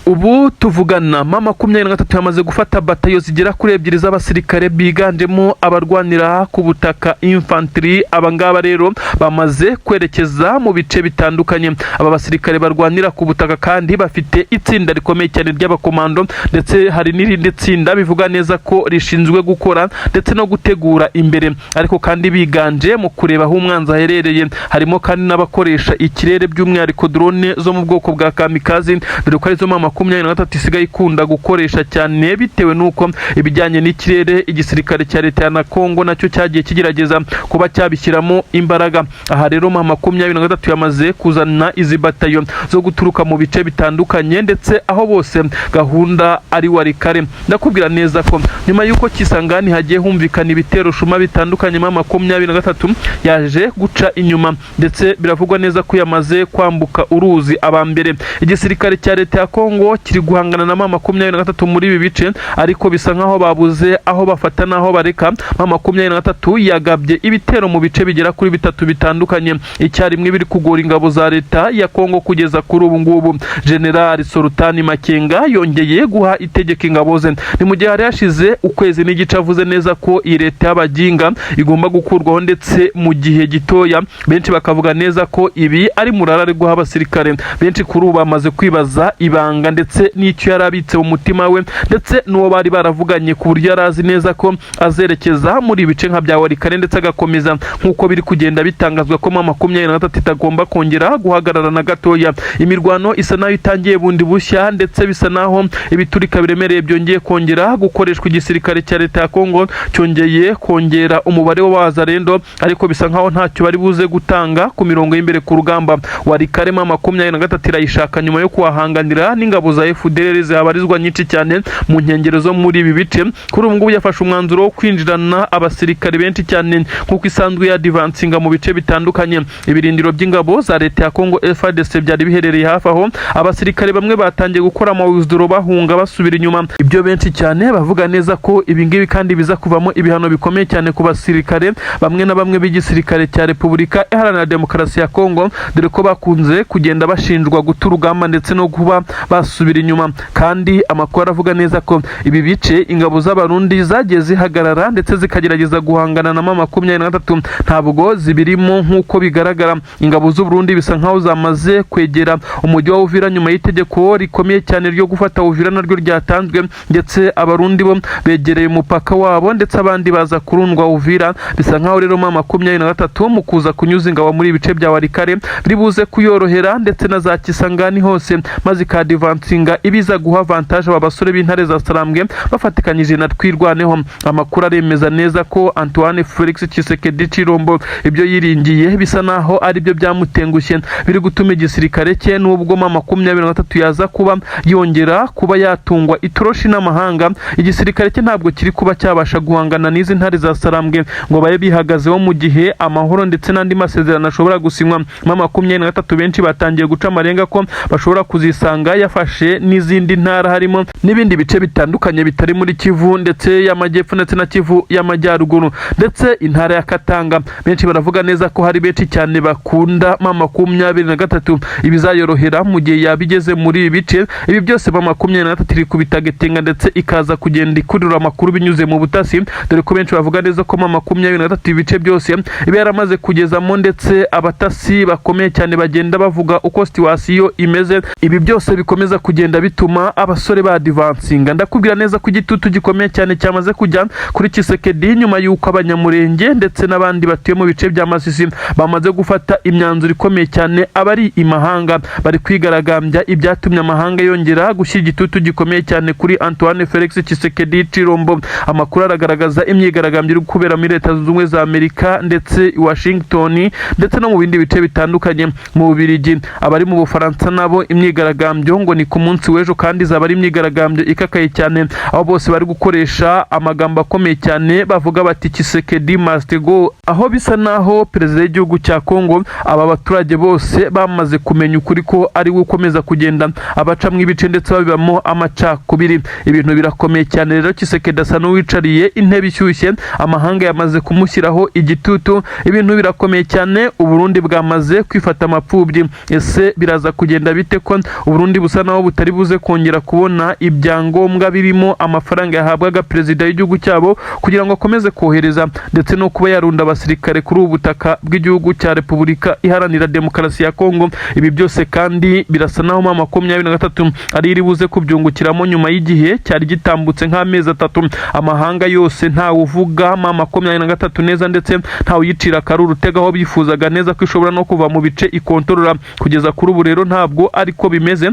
Ubu tuvugana M23 yamaze gufata batayo zigera kuri 2 z'abasirikare biganjemo abarwanira ku butaka infantry. Abangaba rero bamaze kwerekeza mu bice bitandukanye. Aba basirikare barwanira ku butaka kandi bafite itsinda rikomeye cyane ry'abakomando, ndetse hari n'irindi tsinda bivuga neza ko rishinzwe gukora ndetse no gutegura imbere, ariko kandi biganje mu kureba aho umwanzi aherereye. Harimo kandi n'abakoresha ikirere by'umwihariko drone zo mu bwoko bwa kamikazi, dore ko arizo M23 isigaye ikunda gukoresha cyane bitewe nuko ibijyanye n'ikirere igisirikare cya leta ya Kongo nacyo cyagiye kigerageza kuba cyabishyiramo imbaraga. Aha rero M23 yamaze kuzana izi batayo zo guturuka mu bice bitandukanye ndetse aho bose gahunda ari Warikare. Ndakubwira neza ko nyuma yuko Kisangani hagiye humvikana ibitero shuma bitandukanye M23 yaje guca inyuma ndetse biravugwa neza ko yamaze kwambuka uruzi abambere. Igisirikare cya leta ya Kongo kiri guhangana na M23 muri ibi bice ariko bisa nkaho babuze aho bafata naho bareka. M23 yagabye ibitero mu bice bigera kuri bitatu bitandukanye icyarimwe biri kugora ingabo za leta ya Kongo kugeza kuri ubu ngubu. General Sultani Makenga yongeye guha itegeko ingabo ze. Ni mu gihe yashize ukwezi n'igice avuze neza ko iyi leta y'abaginga igomba gukurwaho ndetse mu gihe gitoya. Benshi bakavuga neza ko ibi ari murara ari guha abasirikare. Benshi kuri ubu bamaze kwibaza ibanga ndetse n'icyo yarabitse mu mutima we ndetse n'uwo bari baravuganye ku buryo yarazi neza ko azerekeza muri ibice nka bya Warikare ndetse agakomeza nk'uko biri kugenda bitangazwa ko M23 itagomba kongera guhagarara na gatoya. Imirwano isa nayo itangiye bundi bushya ndetse bisa naho ibiturika biremereye byongeye kongera gukoreshwa. Igisirikare cya leta ya Kongo cyongeye kongera umubare w'abazarendo ariko bisa nkaho ntacyo bari buze gutanga ku mirongo y'imbere ku rugamba. Warikare M23 irayishaka nyuma yo kuhahanganira n'ingabo za FDLR zihabarizwa nyinshi cyane mu nkengero zo muri ibi bice. Kuri ubu ngubu yafashe umwanzuro wo kwinjirana abasirikare benshi cyane nk'uko isanzwe ya advancinga mu bice bitandukanye. Ibirindiro by'ingabo za leta ya Kongo FARDC byari biherereye hafi aho. Abasirikare bamwe batangiye gukora amawuzduro bahunga basubira inyuma. Ibyo benshi cyane bavuga neza ko ibingibi kandi biza kuvamo ibihano bikomeye cyane ku basirikare bamwe na bamwe b'igisirikare cya Repubulika Iharanira Demokarasi ya Kongo dore ko bakunze kugenda bashinjwa guta urugamba ndetse no kuba basubira inyuma. Kandi amakuru avuga neza ko ibi bice ingabo z'abarundi zagiye zihagarara ndetse zikagerageza guhangana na M23 ntabwo zibirimo nk'uko bigaragara. Ingabo z'u Burundi bisa nkaho zamaze kwegera umujyi wa Uvira nyuma y'itegeko rikomeye cyane ryo gufata Uvira naryo ryatanzwe ndetse abarundi bo begereye umupaka wabo ndetse abandi baza kurundwa Uvira. Bisa nkaho rero M23 mu kuza kunyuza ingabo muri ibice bya Warikare biribuze kuyorohera ndetse na za Kisangani hose maze ikadivansinga ibiza guha avantage aba basore b'intare za Sarambwe bafatikanyije na Twirwaneho. Amakuru aremeza neza ko Antoine Felix Tshisekedi Chilombo ibyo yiringiye bisa naho ari byo byamutengushye biri gutuma igisirikare cye n'ubwo M23 yaza kuba yongera kuba yatungwa itoroshi n'amahanga. Igisirikare cye ntabwo kiri kuba cyabasha guhangana n'izi ntare za Sarambwe ngo baye bihagazeho mu gihe amahoro ndetse n'andi masezerano ashobora gusinywa. M23 benshi batangiye guca amarenga ko bashobora kuzisanga yafashe n'izindi ntara harimo n'ibindi bice bitandukanye bitari muri Kivu ndetse y'amajyepfo ndetse na Kivu y'amajyaruguru ndetse intara ya Katanga. Benshi baravuga neza ko hari benshi cyane bakunda M23 ibizayorohera mu gihe yabigeze muri ibi bice. Ibi byose M23 iri kubitagetenga ndetse ikaza kugenda ikurura amakuru binyuze mu butasi dore ko benshi bavuga neza ko M23 ibice byose ibe yaramaze kugezamo ndetse abatasi bakomeye cyane bagenda bavuga uko situation imeze. Ibi byose bikomeza kugenda bituma abasore ba advancinga. Ndakubwira neza ko igitutu gikomeye cyane cyamaze kujya kuri Tshisekedi nyuma yuko abanyamurenge ndetse n'abandi batuye mu bice bya Masisi bamaze gufata imyanzuro ikomeye cyane. Abari imahanga bari kwigaragambya ibyatumye amahanga yongera gushyira igitutu gikomeye cyane kuri Antoine Felix Tshisekedi Chilombo. Amakuru aragaragaza imyigaragambyo iri kubera muri Leta Zunze Ubumwe za Amerika ndetse Washington ndetse no mu bindi bice bitandukanye mu Bubiligi. Abari mu Bufaransa nabo imyigaragambyo ngo ni ku munsi w'ejo kandi zaba ari imyigaragambyo ikakaye cyane aho bose bari gukoresha amagambo akomeye cyane bavuga bati Tshisekedi must go. Aho bisa naho perezida w'igihugu cya Kongo aba baturage bose bamaze kumenya ukuri ko ari we ukomeza kugenda abaca mu ibice ndetse babibamo amacakubiri. Ibintu birakomeye cyane rero. Tshisekedi asa n'uwicariye intebe ishyushye, amahanga yamaze kumushyiraho igitutu. Ibintu birakomeye cyane. Uburundi bwamaze kwifata amapfubyi. Ese biraza kugenda bite ko Uburundi busa naho butari buze kongera kubona ibyangombwa birimo amafaranga yahabwaga perezida w'igihugu cyabo kugira ngo akomeze kohereza ndetse no kuba yarunda abasirikare kuri ubu butaka bw'igihugu cya Repubulika Iharanira Demokarasi ya Kongo. Ibi byose kandi birasa naho M23 ari iri buze kubyungukiramo nyuma y'igihe cyari gitambutse nk'amezi 3 amahanga yose nta uvuga M23 neza ndetse nta uyicira akaruru tegaho bifuzaga neza ko ishobora no kuva mu bice ikontorora. Kugeza kuri ubu rero ntabwo ariko bimeze.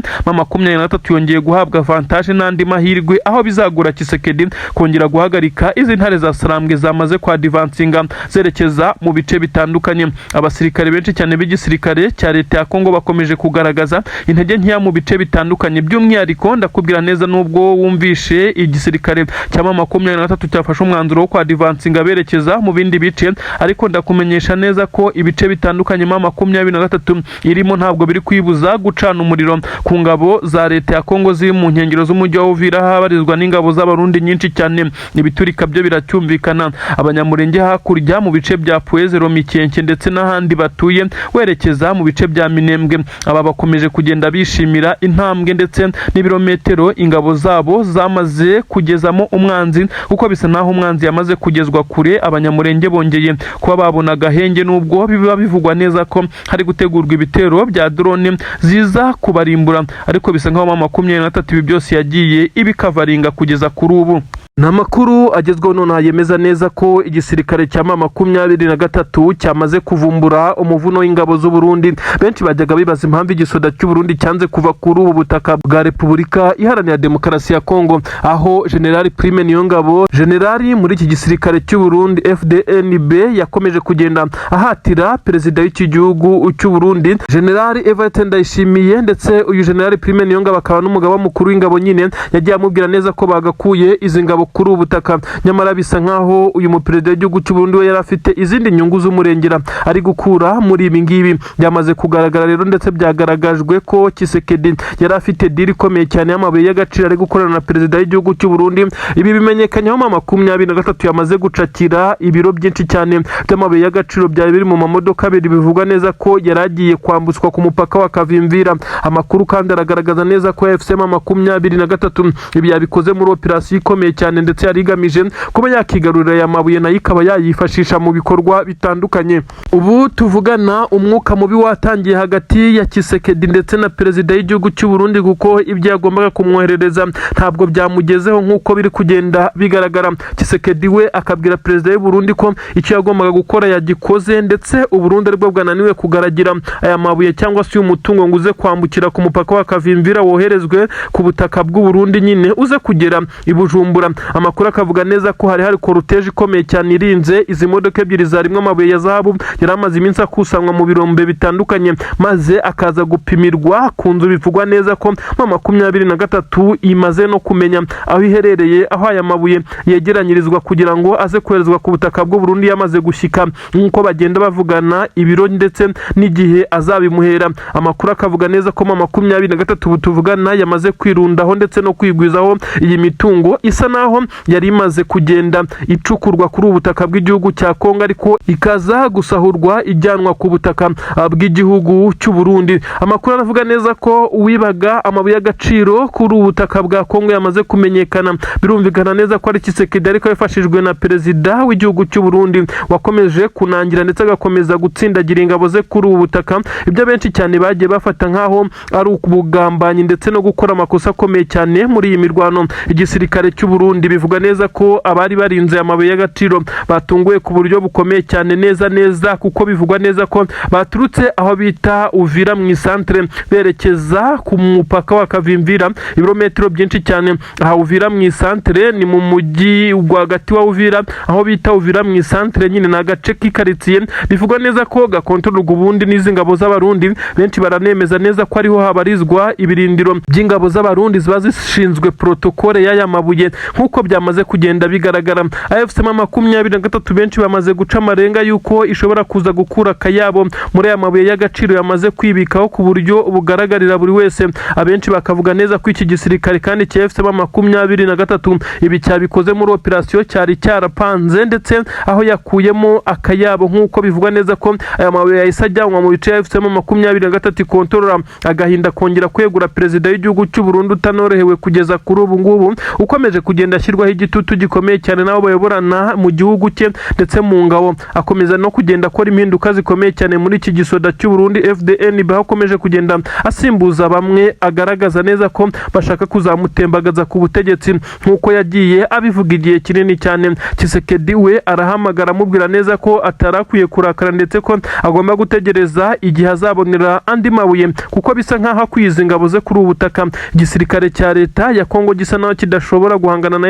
M23 yongeye guhabwa avantage n'andi mahirwe aho bizagura Tshisekedi kongera guhagarika izi ntare za Sarambwe zamaze kwa advancinga zerekeza mu bice bitandukanye. Abasirikare benshi cyane b'igisirikare cya leta ya Kongo bakomeje kugaragaza intege nkeya mu bice bitandukanye. By'umwihariko ndakubwira neza nubwo wumvishe igisirikare cya M23 cyafashe umwanzuro wo kwa advancinga berekeza mu bindi bice, ariko ndakumenyesha neza ko ibice bitandukanye M23 irimo ntabwo biri kwibuza gucana umuriro ku ngabo za leta ya Kongo ziri mu nkengero z'umujyi wa Uvira habarizwa n'ingabo z'abarundi nyinshi cyane. Ibiturika byo biracyumvikana. Abanyamurenge hakurya mu bice bya Puezero, Mikenke ndetse n'ahandi batuye werekeza mu bice bya Minembwe, aba bakomeje kugenda bishimira intambwe ndetse n'ibirometero ingabo zabo zamaze kugezamo umwanzi, kuko bisa naho umwanzi yamaze kugezwa kure. Abanyamurenge bongeye kuba babona agahenge, nubwo biba bivugwa neza ko hari gutegurwa ibitero bya drone ziza kubarimbura, ariko bisa nkaho M23 ibi byose yagiye ibikavaringa kugeza kuri ubu. Namakuru agezweho none yemeza neza ko igisirikare cya M23 cyamaze kuvumbura umuvuno w'ingabo z'u Burundi. Benshi bajyaga bibaza impamvu igisoda cy'u Burundi cyanze kuva kuri ubu butaka bwa Repubulika Iharanira Demokarasi ya Kongo, aho General Prime Niyongabo, generali muri iki gisirikare cy'u Burundi FDNB, yakomeje kugenda ahatira perezida w'iki gihugu cy'u Burundi General Evariste Ndayishimiye, ndetse uyu General Prime Niyongabo akaba n'umugaba mukuru w'ingabo nyine yagiye amubwira neza ko bagakuye izi ngabo kuri ubutaka. Nyamara bisa nkaho uyu muperezida w'igihugu cy'u Burundi we yari afite izindi nyungu z'umurengera ari gukura muri ibi ngibi. Byamaze kugaragara rero ndetse byagaragajwe ko Tshisekedi yari afite deal ikomeye cyane y'amabuye y'agaciro ari gukorana na perezida w'igihugu cy'u Burundi. Ibi bimenyekanye aho M23 yamaze gucakira ibiro byinshi cyane by'amabuye y'agaciro byari biri mu mamodoka abiri, bivugwa neza ko yaragiye kwambutswa ku mupaka wa Kavimvira. Amakuru kandi aragaragaza neza ko FCM M23 ibi yabikoze muri operasiyo ikomeye cyane, ndetse yarigamije kuba yakigarurira aya mabuye nayo ikaba yayifashisha mu bikorwa bitandukanye. Ubu tuvugana umwuka mubi watangiye hagati ya Tshisekedi ndetse na perezida w'igihugu cy'u Burundi, kuko ibyo yagombaga kumwoherereza ntabwo byamugezeho nk'uko biri kugenda bigaragara. Tshisekedi we akabwira perezida w'u Burundi ko icyo yagombaga gukora yagikoze, ndetse u Burundi aribwo bwananiwe kugaragira aya mabuye cyangwa se uyu mutungo ngo uze kwambukira ku mupaka wa Kavimvira woherezwe ku butaka bw'u Burundi nyine uze kugera i Bujumbura. Amakuru akavuga neza ko hari korutege ikomeye cyane irinze izi modoka ebyiri zarimwe amabuye ya zahabu yari amaze iminsi akusanywa mu birombe bitandukanye, maze akaza gupimirwa ku nzu. Bivugwa neza ko M23 imaze no kumenya aho iherereye, aho aya mabuye yegeranyirizwa kugira ngo aze koherezwa ku butaka bw'u Burundi yamaze gushyika, nk'uko bagenda bavugana ibiro ndetse n'igihe azabimuhera. Amakuru akavuga neza ko M23 tuvugana yamaze kwirundaho ndetse no kwigwizaho iyi mitungo isa naho yari imaze kugenda icukurwa kuri ubutaka bw'igihugu cya Kongo, ariko ikaza gusahurwa ijyanwa ku butaka bw'igihugu cy'u Burundi. Amakuru aravuga neza ko uwibaga amabuye y'agaciro kuri ubutaka bwa Kongo yamaze kumenyekana. Birumvikana neza ko ari Tshisekedi ariko yafashijwe na perezida w'igihugu cy'u Burundi wakomeje kunangira ndetse agakomeza gutsindagira ingabo ze kuri ubu butaka. Ibyo benshi cyane bagiye bafata nkaho ari ubugambanyi ndetse no gukora amakosa akomeye cyane muri iyi mirwano. Igisirikare cy'u Burundi bivuga neza ko abari barinze amabuye y'agaciro batunguwe ku buryo bukomeye cyane neza, kuko bivugwa neza ko baturutse aho bita Uvira mu isantre berekeza ku mupaka wa Kavimvira, ibirometero byinshi cyane. Aha Uvira mu isantre ni mu mujyi rwagati wa Uvira, aho bita Uvira mu isantre nyine na gace k'ikaritsiye. Bivugwa neza ko gakontororwa ubundi n'izi ngabo z'abarundi. Benshi baranemeza neza ko ariho habarizwa ibirindiro by'ingabo z'abarundi ziba zishinzwe protokole y'aya mabuye, nk'uko byamaze kugenda bigaragara. AFC M23 benshi bamaze guca amarenga yuko ishobora kuza gukura akayabo muri aya mabuye y'agaciro yamaze kwibikaho ku buryo bugaragarira buri wese. Abenshi bakavuga neza ko iki gisirikare kandi cya AFC M23 ibi cyabikoze muri operasiyo cyari cyarapanze, ndetse aho yakuyemo akayabo, nk'uko bivugwa neza ko aya mabuye yahise ajyanwa mu bice AFC M23 ikontorora, agahinda kongera kwegura perezida w'igihugu cy'u Burundi utanorohewe kugeza kuri ubu ngubu, ukomeje kugenda ashyirwaho igitutu gikomeye cyane n'abo bayoborana mu gihugu cye ndetse mu ngabo. Akomeza no kugenda akora impinduka zikomeye cyane muri iki gisoda cy'u Burundi FDN, bakomeje kugenda asimbuza bamwe agaragaza neza ko bashaka kuzamutembagaza ku butegetsi nk'uko yagiye abivuga igihe kinini cyane. Tshisekedi we arahamagara amubwira neza ko atarakwiye kurakara ndetse ko agomba gutegereza igihe azabonera andi mabuye, kuko bisa nk'aho akwiza ingabo ze kuri ubu butaka. Igisirikare cya leta ya Kongo gisa naho kidashobora guhangana na